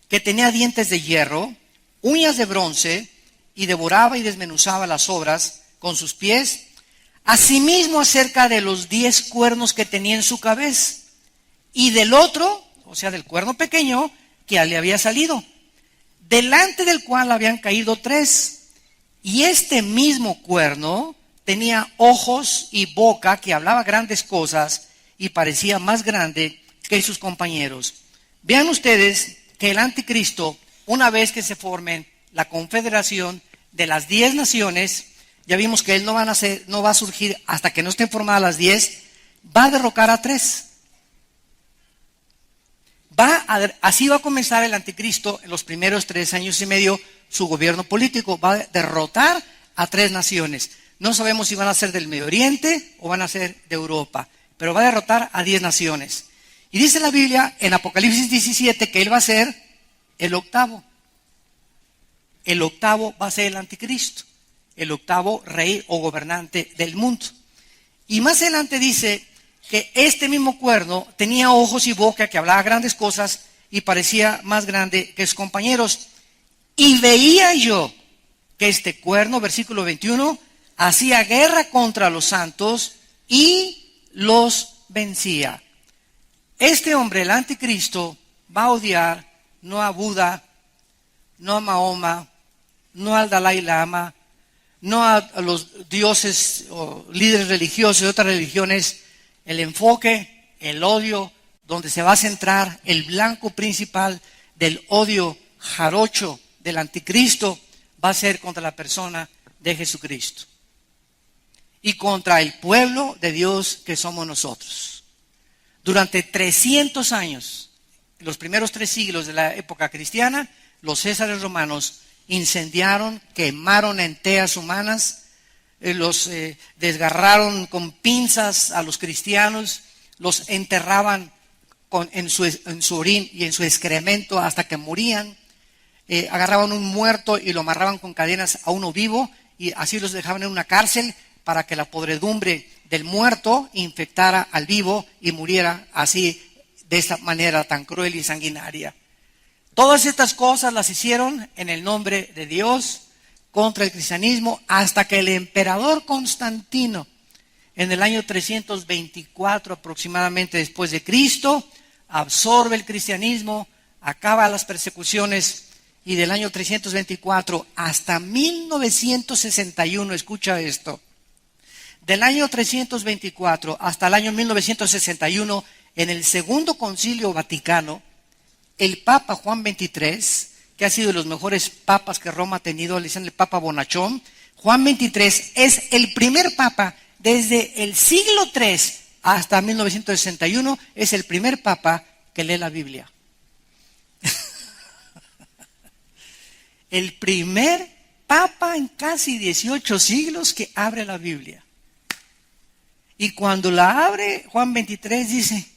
que tenía dientes de hierro, uñas de bronce, y devoraba y desmenuzaba las obras con sus pies. Asimismo acerca de los 10 cuernos que tenía en su cabeza, y del otro, o sea del cuerno pequeño, que le había salido, delante del cual habían caído 3. Y este mismo cuerno tenía ojos y boca que hablaba grandes cosas y parecía más grande que sus compañeros. Vean ustedes que el anticristo, una vez que se formen la confederación de las 10 naciones, ya vimos que él no va a surgir hasta que no estén formadas las 10, va a derrocar a 3. Así va a comenzar el anticristo en los primeros 3 años y medio su gobierno político. Va a derrotar a 3 naciones. No sabemos si van a ser del Medio Oriente o van a ser de Europa, pero va a derrotar a 10 naciones. Y dice la Biblia en Apocalipsis 17 que él va a ser el octavo. El octavo va a ser el anticristo, el octavo rey o gobernante del mundo. Y más adelante dice que este mismo cuerno tenía ojos y boca que hablaba grandes cosas y parecía más grande que sus compañeros. Y veía yo que este cuerno, versículo 21, hacía guerra contra los santos y los vencía. Este hombre, el anticristo, va a odiar no a Buda, no a Mahoma, no al Dalai Lama, no a los dioses o líderes religiosos de otras religiones. El enfoque, el odio, donde se va a centrar el blanco principal del odio jarocho del anticristo, va a ser contra la persona de Jesucristo y contra el pueblo de Dios que somos nosotros. Durante 300 años, los primeros 3 siglos de la época cristiana, los césares romanos incendiaron, quemaron en teas humanas los desgarraron con pinzas a los cristianos, los enterraban en su orín y en su excremento hasta que morían. Agarraban un muerto y lo amarraban con cadenas a uno vivo y así los dejaban en una cárcel para que la podredumbre del muerto infectara al vivo y muriera así, de esta manera tan cruel y sanguinaria. Todas estas cosas las hicieron en el nombre de Dios contra el cristianismo hasta que el emperador Constantino, en el año 324 aproximadamente después de Cristo, absorbe el cristianismo, acaba las persecuciones y del año 324 hasta 1961, escucha esto, del año 324 hasta el año 1961, en el Segundo Concilio Vaticano, el Papa Juan XXIII, que ha sido de los mejores papas que Roma ha tenido, le dicen el Papa Bonachón, Juan XXIII es el primer papa desde el siglo III hasta 1961, es el primer papa que lee la Biblia. El primer papa en casi 18 siglos que abre la Biblia. Y cuando la abre, Juan XXIII dice,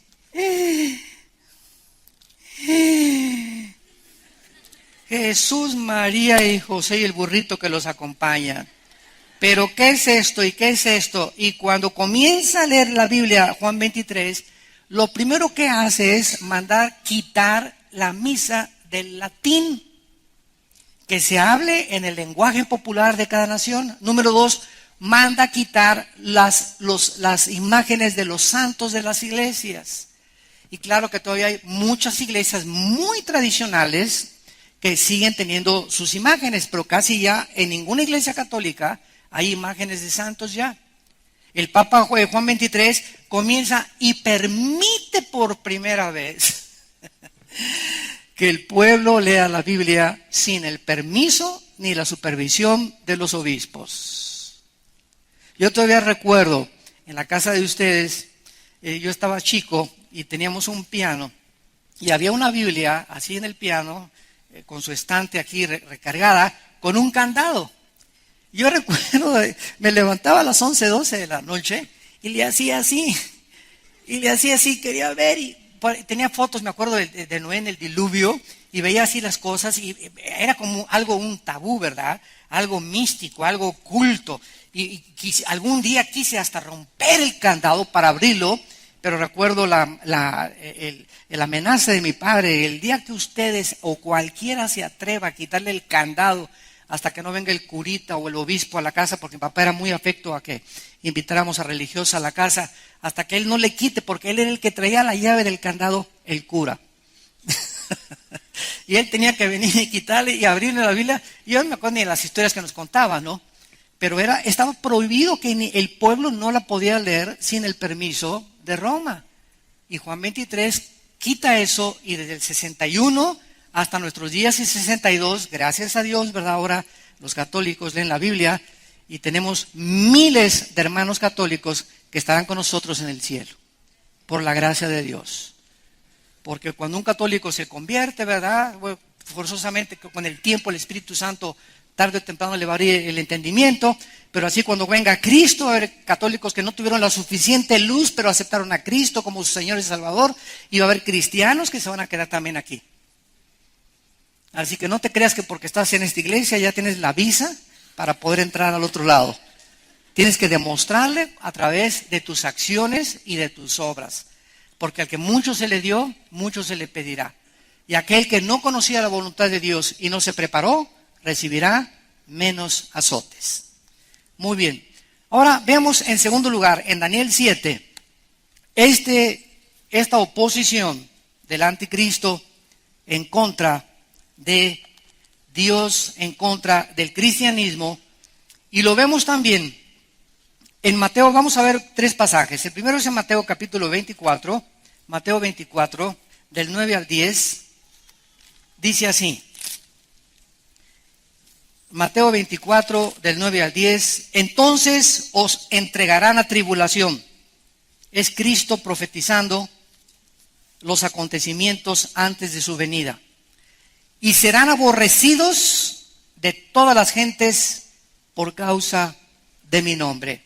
Jesús, María y José y el burrito que los acompañan. Pero ¿qué es esto? ¿Y qué es esto? Y cuando comienza a leer la Biblia, Juan XXIII, lo primero que hace es mandar quitar la misa del latín, que se hable en el lenguaje popular de cada nación. Número 2, manda quitar las imágenes de los santos de las iglesias. Y claro que todavía hay muchas iglesias muy tradicionales que siguen teniendo sus imágenes, pero casi ya en ninguna iglesia católica hay imágenes de santos ya. El Papa Juan XXIII comienza y permite por primera vez que el pueblo lea la Biblia sin el permiso ni la supervisión de los obispos. Yo todavía recuerdo, en la casa de ustedes, yo estaba chico y teníamos un piano y había una Biblia así en el piano, con su estante aquí recargada, con un candado. Yo recuerdo, me levantaba a las 11, 12 de la noche y le hacía así, quería ver y tenía fotos, me acuerdo de Noé en el diluvio y veía así las cosas y era como un tabú, ¿verdad? Algo místico, algo oculto. Y algún día quise hasta romper el candado para abrirlo, pero recuerdo la amenaza de mi padre: el día que ustedes o cualquiera se atreva a quitarle el candado hasta que no venga el curita o el obispo a la casa, porque mi papá era muy afecto a que invitáramos a religiosos a la casa, hasta que él no le quite, porque él era el que traía la llave del candado, el cura. Y él tenía que venir y quitarle y abrirle la Biblia. Yo no me acuerdo ni de las historias que nos contaba, ¿no? Pero estaba prohibido que el pueblo no la podía leer sin el permiso de Roma. Y Juan XXIII quita eso y desde el 61 hasta nuestros días y 62, gracias a Dios, ¿verdad? Ahora los católicos leen la Biblia y tenemos miles de hermanos católicos que estarán con nosotros en el cielo, por la gracia de Dios. Porque cuando un católico se convierte, ¿verdad? Bueno, forzosamente con el tiempo el Espíritu Santo tarde o temprano le va a abrir el entendimiento, pero así cuando venga Cristo, va a haber católicos que no tuvieron la suficiente luz, pero aceptaron a Cristo como su Señor y Salvador, y va a haber cristianos que se van a quedar también aquí. Así que no te creas que porque estás en esta iglesia ya tienes la visa para poder entrar al otro lado. Tienes que demostrarle a través de tus acciones y de tus obras. Porque al que mucho se le dio, mucho se le pedirá. Y aquel que no conocía la voluntad de Dios y no se preparó, recibirá menos azotes. Muy bien. Ahora veamos en segundo lugar, en Daniel 7, esta oposición del anticristo en contra de Dios, en contra del cristianismo, y lo vemos también en Mateo. Vamos a ver 3 pasajes. El primero es en Mateo capítulo 24, Mateo 24, del 9 al 10, dice así. Mateo 24, del 9 al 10, entonces os entregarán a tribulación. Es Cristo profetizando los acontecimientos antes de su venida. Y serán aborrecidos de todas las gentes por causa de mi nombre.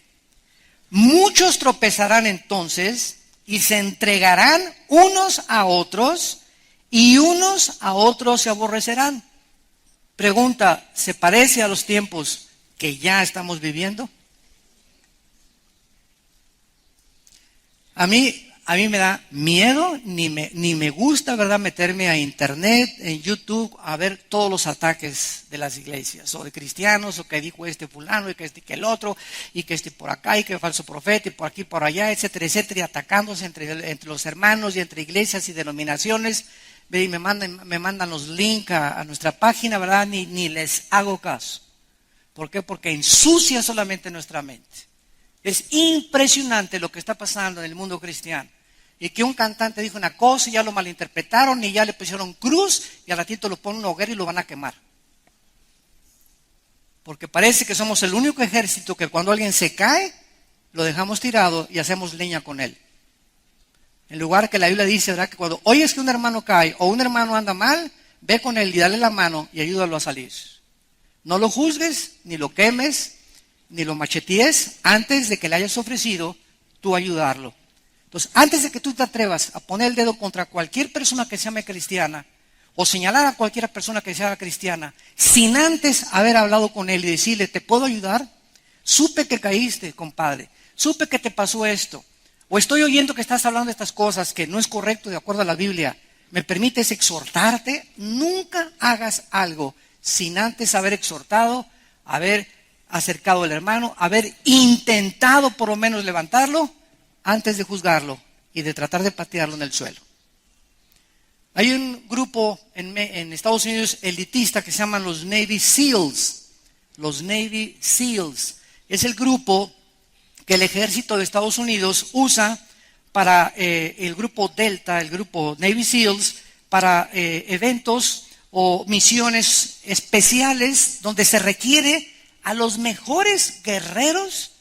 Muchos tropezarán entonces y se entregarán unos a otros y unos a otros se aborrecerán. Pregunta, ¿se parece a los tiempos que ya estamos viviendo? A mí me da miedo, ni me gusta, ¿verdad?, meterme a internet, en YouTube, a ver todos los ataques de las iglesias, o de cristianos, o que dijo este fulano, y que este que el otro, y que este por acá, y que falso profeta, y por aquí, por allá, etcétera, etcétera, y atacándose entre los hermanos y entre iglesias y denominaciones. Y me mandan los links a nuestra página, ¿verdad? Ni les hago caso. ¿Por qué? Porque ensucia solamente nuestra mente. Es impresionante lo que está pasando en el mundo cristiano. Y que un cantante dijo una cosa y ya lo malinterpretaron y ya le pusieron cruz y al ratito lo ponen en una hoguera y lo van a quemar. Porque parece que somos el único ejército que cuando alguien se cae, lo dejamos tirado y hacemos leña con él. En lugar que la Biblia dice, ¿verdad?, que cuando oyes que un hermano cae o un hermano anda mal, ve con él y dale la mano y ayúdalo a salir. No lo juzgues, ni lo quemes, ni lo machetees antes de que le hayas ofrecido tú ayudarlo. Entonces, antes de que tú te atrevas a poner el dedo contra cualquier persona que se llame cristiana o señalar a cualquier persona que se haga cristiana, sin antes haber hablado con él y decirle, ¿te puedo ayudar? Supe que caíste, compadre. Supe que te pasó esto. O estoy oyendo que estás hablando de estas cosas que no es correcto de acuerdo a la Biblia. ¿Me permites exhortarte? Nunca hagas algo sin antes haber exhortado, haber acercado al hermano, haber intentado por lo menos levantarlo antes de juzgarlo y de tratar de patearlo en el suelo. Hay un grupo en Estados Unidos elitista que se llaman los Navy SEALs. Los Navy SEALs es el grupo que el ejército de Estados Unidos usa para el grupo Delta, el grupo Navy SEALs, para eventos o misiones especiales donde se requiere a los mejores guerreros,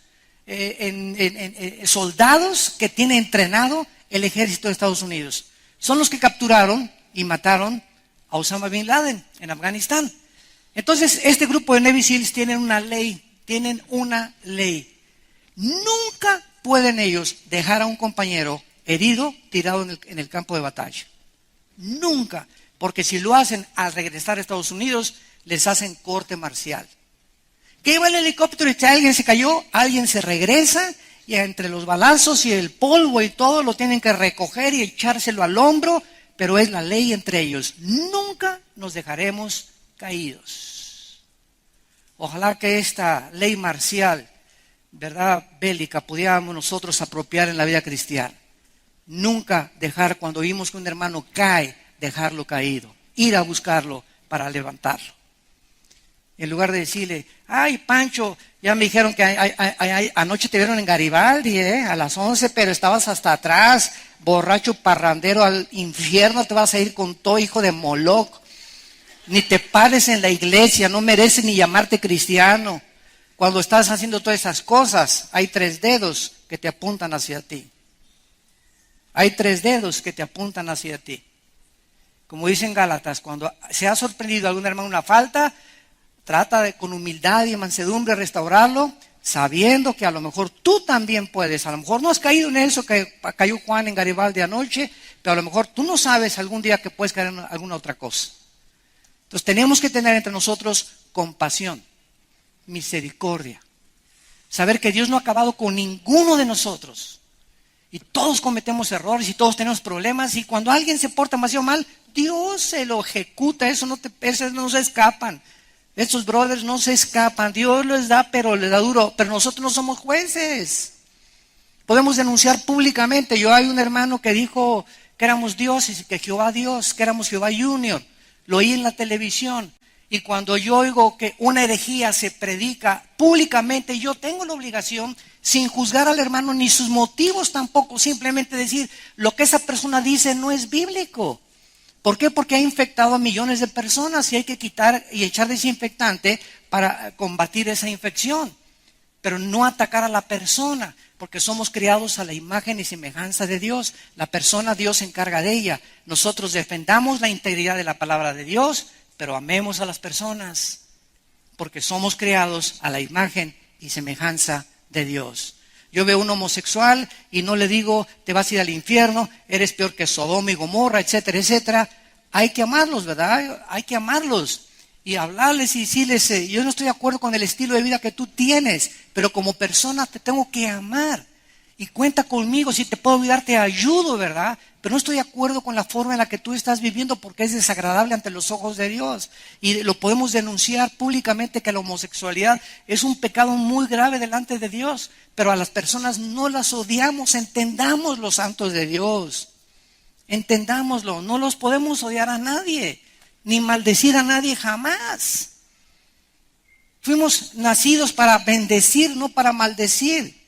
soldados que tiene entrenado el ejército de Estados Unidos. Son los que capturaron y mataron a Osama Bin Laden en Afganistán. Entonces, este grupo de Navy SEALs tienen una ley. Nunca pueden ellos dejar a un compañero herido tirado en el campo de batalla. Nunca. Porque si lo hacen al regresar a Estados Unidos, les hacen corte marcial. Que iba el helicóptero y si alguien se cayó, alguien se regresa y entre los balazos y el polvo y todo lo tienen que recoger y echárselo al hombro, pero es la ley entre ellos. Nunca nos dejaremos caídos. Ojalá que esta ley marcial, verdad, bélica, pudiéramos nosotros apropiar en la vida cristiana. Nunca dejar, cuando oímos que un hermano cae, dejarlo caído. Ir a buscarlo para levantarlo. En lugar de decirle, ay, Pancho, ya me dijeron que anoche te vieron en Garibaldi, a las 11, pero estabas hasta atrás, borracho, parrandero, al infierno te vas a ir con todo, hijo de Moloch. Ni te pares en la iglesia, no mereces ni llamarte cristiano. Cuando estás haciendo todas esas cosas, hay 3 dedos que te apuntan hacia ti. Hay 3 dedos que te apuntan hacia ti. Como dicen Gálatas, cuando se ha sorprendido a algún hermano una falta, trata de con humildad y mansedumbre restaurarlo, sabiendo que a lo mejor tú también puedes. A lo mejor no has caído en eso que cayó Juan en Garibaldi anoche, pero a lo mejor tú no sabes algún día que puedes caer en alguna otra cosa. Entonces tenemos que tener entre nosotros compasión, misericordia. Saber que Dios no ha acabado con ninguno de nosotros. Y todos cometemos errores y todos tenemos problemas. Y cuando alguien se porta demasiado mal, Dios se lo ejecuta. Esos no se escapan. Estos brothers no se escapan. Dios les da, pero les da duro. Pero nosotros no somos jueces. Podemos denunciar públicamente. Yo hay un hermano que dijo que éramos dioses y que Jehová Dios, que éramos Jehová Junior. Lo oí en la televisión. Y cuando yo oigo que una herejía se predica públicamente, yo tengo la obligación, sin juzgar al hermano ni sus motivos tampoco, simplemente decir, lo que esa persona dice no es bíblico. ¿Por qué? Porque ha infectado a millones de personas y hay que quitar y echar desinfectante para combatir esa infección. Pero no atacar a la persona, porque somos criados a la imagen y semejanza de Dios. La persona Dios se encarga de ella. Nosotros defendamos la integridad de la palabra de Dios, pero amemos a las personas, porque somos creados a la imagen y semejanza de Dios. Yo veo un homosexual y no le digo, te vas a ir al infierno, eres peor que Sodoma y Gomorra, etcétera, etcétera. Hay que amarlos, ¿verdad? Hay que amarlos y hablarles y decirles, yo no estoy de acuerdo con el estilo de vida que tú tienes, pero como persona te tengo que amar. Y cuenta conmigo, si te puedo ayudar te ayudo, ¿verdad? Pero no estoy de acuerdo con la forma en la que tú estás viviendo porque es desagradable ante los ojos de Dios. Y lo podemos denunciar públicamente que la homosexualidad es un pecado muy grave delante de Dios. Pero a las personas no las odiamos, entendamos los santos de Dios. Entendámoslo, no los podemos odiar a nadie, ni maldecir a nadie jamás. Fuimos nacidos para bendecir, no para maldecir.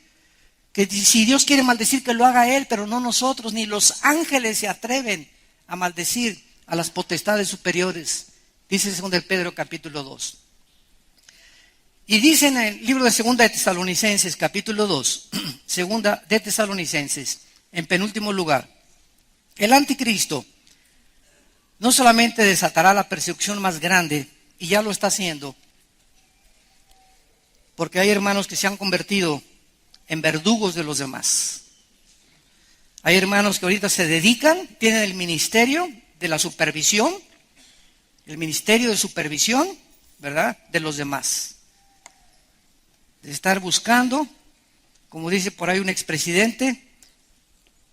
Que si Dios quiere maldecir, que lo haga Él, pero no nosotros, ni los ángeles se atreven a maldecir a las potestades superiores. Dice 2 de Pedro capítulo 2. Y dice en el libro de 2 de Tesalonicenses capítulo 2, 2 de Tesalonicenses, en penúltimo lugar, el anticristo no solamente desatará la persecución más grande, y ya lo está haciendo, porque hay hermanos que se han convertido en verdugos de los demás. Hay hermanos que ahorita se dedican, tienen el ministerio de la supervisión, el ministerio de supervisión, ¿verdad?, de los demás. De estar buscando, como dice por ahí un expresidente,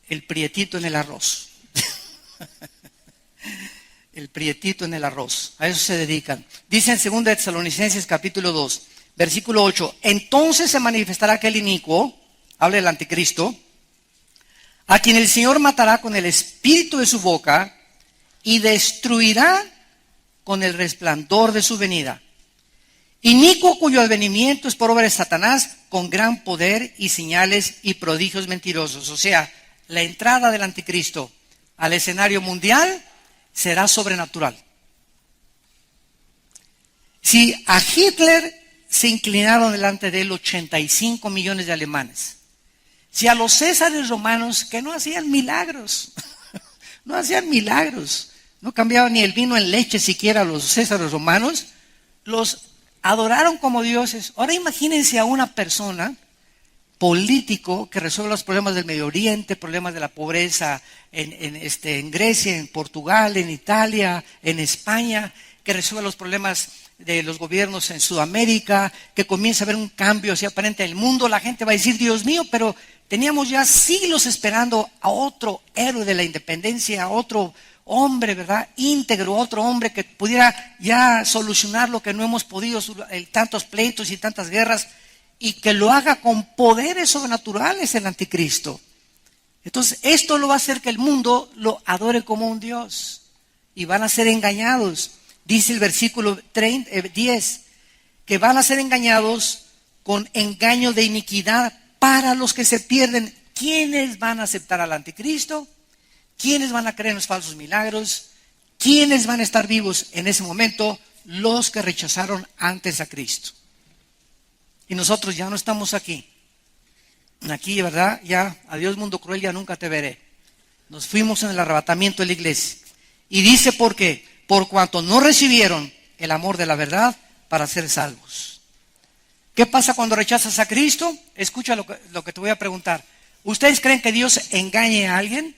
el prietito en el arroz. El prietito en el arroz. A eso se dedican. Dice en 2 de Tesalonicenses capítulo 2, versículo 8, entonces se manifestará aquel inicuo, habla del anticristo, a quien el Señor matará con el espíritu de su boca y destruirá con el resplandor de su venida. Inicuo cuyo advenimiento es por obra de Satanás con gran poder y señales y prodigios mentirosos. O sea, la entrada del anticristo al escenario mundial será sobrenatural. Si a Hitler se inclinaron delante de él 85 millones de alemanes, si a los césares romanos que no hacían milagros, no hacían milagros, no cambiaban ni el vino en leche siquiera a los césares romanos, los adoraron como dioses. Ahora imagínense a una persona político que resuelve los problemas del Medio Oriente, problemas de la pobreza en Grecia, en Portugal, en Italia, en España, que resuelve los problemas de los gobiernos en Sudamérica, que comienza a haber un cambio así aparente en el mundo. La gente va a decir, Dios mío, pero teníamos ya siglos esperando a otro héroe de la independencia, a otro hombre, ¿verdad?, íntegro, otro hombre que pudiera ya solucionar lo que no hemos podido, tantos pleitos y tantas guerras, y que lo haga con poderes sobrenaturales el anticristo. Entonces esto lo va a hacer que el mundo lo adore como un Dios y van a ser engañados. Dice el versículo 10 que van a ser engañados con engaño de iniquidad para los que se pierden. ¿Quiénes van a aceptar al anticristo? ¿Quiénes van a creer en los falsos milagros? ¿Quiénes van a estar vivos en ese momento? Los que rechazaron antes a Cristo. Y nosotros ya no estamos aquí. Aquí, ¿verdad? Ya, adiós mundo cruel, ya nunca te veré. Nos fuimos en el arrebatamiento de la iglesia. Y dice por qué. Por cuanto no recibieron el amor de la verdad para ser salvos. ¿Qué pasa cuando rechazas a Cristo? Escucha lo que te voy a preguntar. ¿Ustedes creen que Dios engañe a alguien?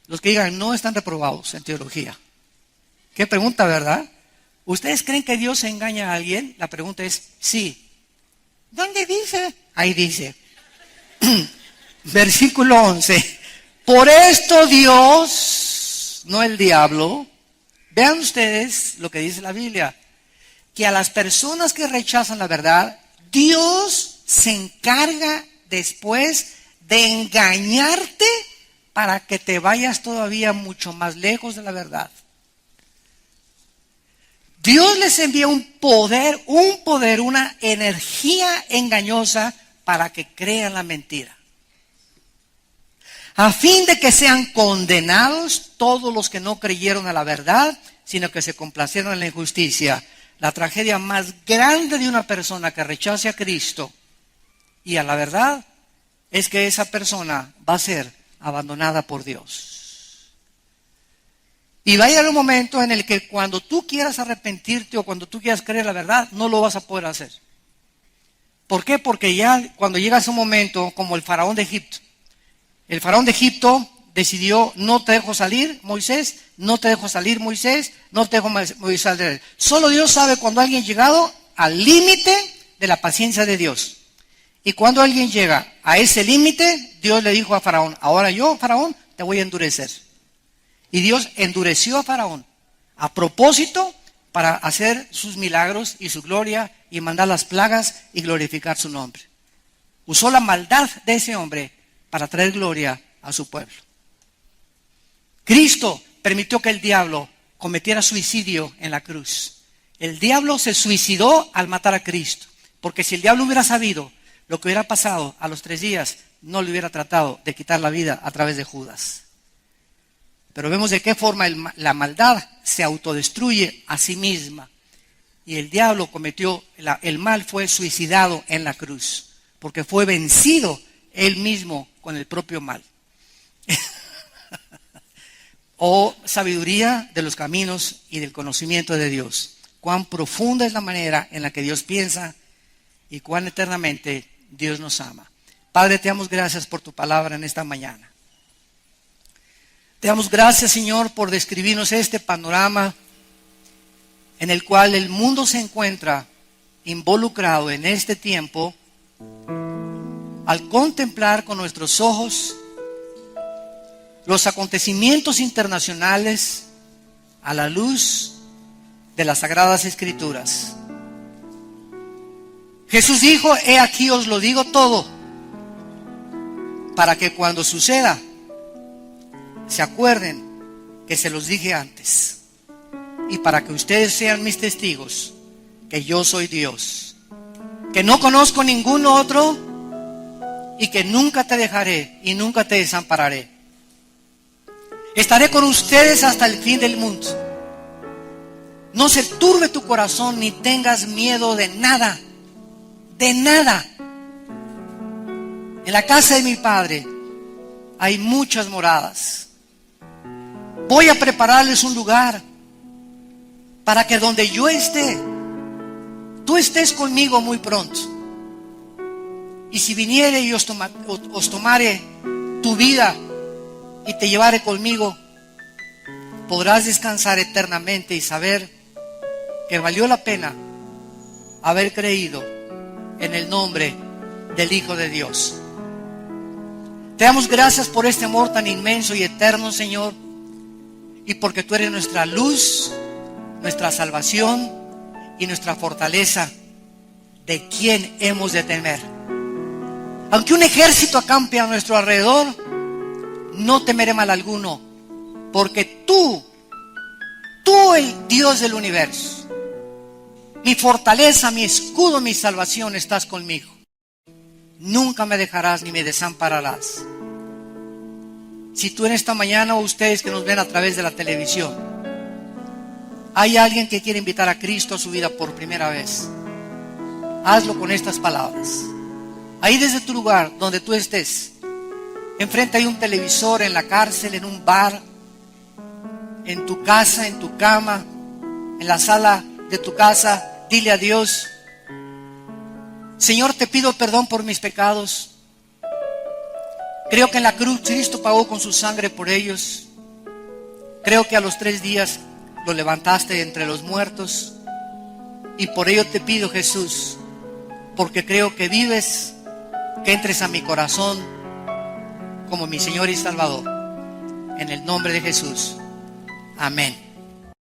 Los que digan no están reprobados en teología. ¿Qué pregunta, verdad? ¿Ustedes creen que Dios engaña a alguien? La pregunta es sí. ¿Dónde dice? Ahí dice. Versículo 11. Por esto Dios, no el diablo, vean ustedes lo que dice la Biblia, que a las personas que rechazan la verdad, Dios se encarga después de engañarte para que te vayas todavía mucho más lejos de la verdad. Dios les envía un poder, una energía engañosa para que crean la mentira. A fin de que sean condenados todos los que no creyeron a la verdad, sino que se complacieron en la injusticia. La tragedia más grande de una persona que rechace a Cristo y a la verdad es que esa persona va a ser abandonada por Dios. Y va a llegar un momento en el que cuando tú quieras arrepentirte o cuando tú quieras creer la verdad, no lo vas a poder hacer. ¿Por qué? Porque ya cuando llega ese momento, como el faraón de Egipto. El faraón de Egipto decidió: no te dejo salir, Moisés, no te dejo salir, Moisés, no te dejo Moisés salir. Solo Dios sabe cuando alguien ha llegado al límite de la paciencia de Dios. Y cuando alguien llega a ese límite, Dios le dijo a Faraón: ahora yo, Faraón, te voy a endurecer. Y Dios endureció a Faraón a propósito para hacer sus milagros y su gloria y mandar las plagas y glorificar su nombre. Usó la maldad de ese hombre para traer gloria a su pueblo. Cristo permitió que el diablo cometiera suicidio en la cruz. El diablo se suicidó al matar a Cristo, porque si el diablo hubiera sabido lo que hubiera pasado a los 3 días, no le hubiera tratado de quitar la vida a través de Judas. Pero vemos de qué forma la maldad se autodestruye a sí misma. Y el diablo cometió, el mal fue suicidado en la cruz, porque fue vencido él mismo con el propio mal. Oh, sabiduría de los caminos y del conocimiento de Dios. Cuán profunda es la manera en la que Dios piensa y cuán eternamente Dios nos ama. Padre, te damos gracias por tu palabra en esta mañana. Te damos gracias, Señor, por describirnos este panorama en el cual el mundo se encuentra involucrado en este tiempo, al contemplar con nuestros ojos los acontecimientos internacionales a la luz de las Sagradas Escrituras. Jesús dijo: he aquí os lo digo todo, para que cuando suceda se acuerden que se los dije antes, y para que ustedes sean mis testigos que yo soy Dios, que no conozco ningún otro y que nunca te dejaré y nunca te desampararé. Estaré con ustedes hasta el fin del mundo. No se turbe tu corazón ni tengas miedo de nada, de nada. En la casa de mi Padre hay muchas moradas. Voy a prepararles un lugar para que donde yo esté, tú estés conmigo muy pronto. Y si viniere y os tomare tu vida y te llevare conmigo, podrás descansar eternamente y saber que valió la pena haber creído en el nombre del Hijo de Dios. Te damos gracias por este amor tan inmenso y eterno, Señor, y porque tú eres nuestra luz, nuestra salvación y nuestra fortaleza, de quien hemos de temer. Aunque un ejército acampe a nuestro alrededor, no temeré mal alguno, porque tú, el Dios del universo, mi fortaleza, mi escudo, mi salvación, estás conmigo. Nunca me dejarás ni me desampararás. Si tú en esta mañana, o ustedes que nos ven a través de la televisión, hay alguien que quiere invitar a Cristo a su vida por primera vez, hazlo con estas palabras. Ahí desde tu lugar, donde tú estés, enfrente hay un televisor, en la cárcel, en un bar, en tu casa, en tu cama, en la sala de tu casa, dile a Dios: Señor, te pido perdón por mis pecados. Creo que en la cruz Cristo pagó con su sangre por ellos. Creo que a los 3 días lo levantaste de entre los muertos. Y por ello te pido, Jesús, porque creo que vives, que entres a mi corazón como mi Señor y Salvador. En el nombre de Jesús. Amén.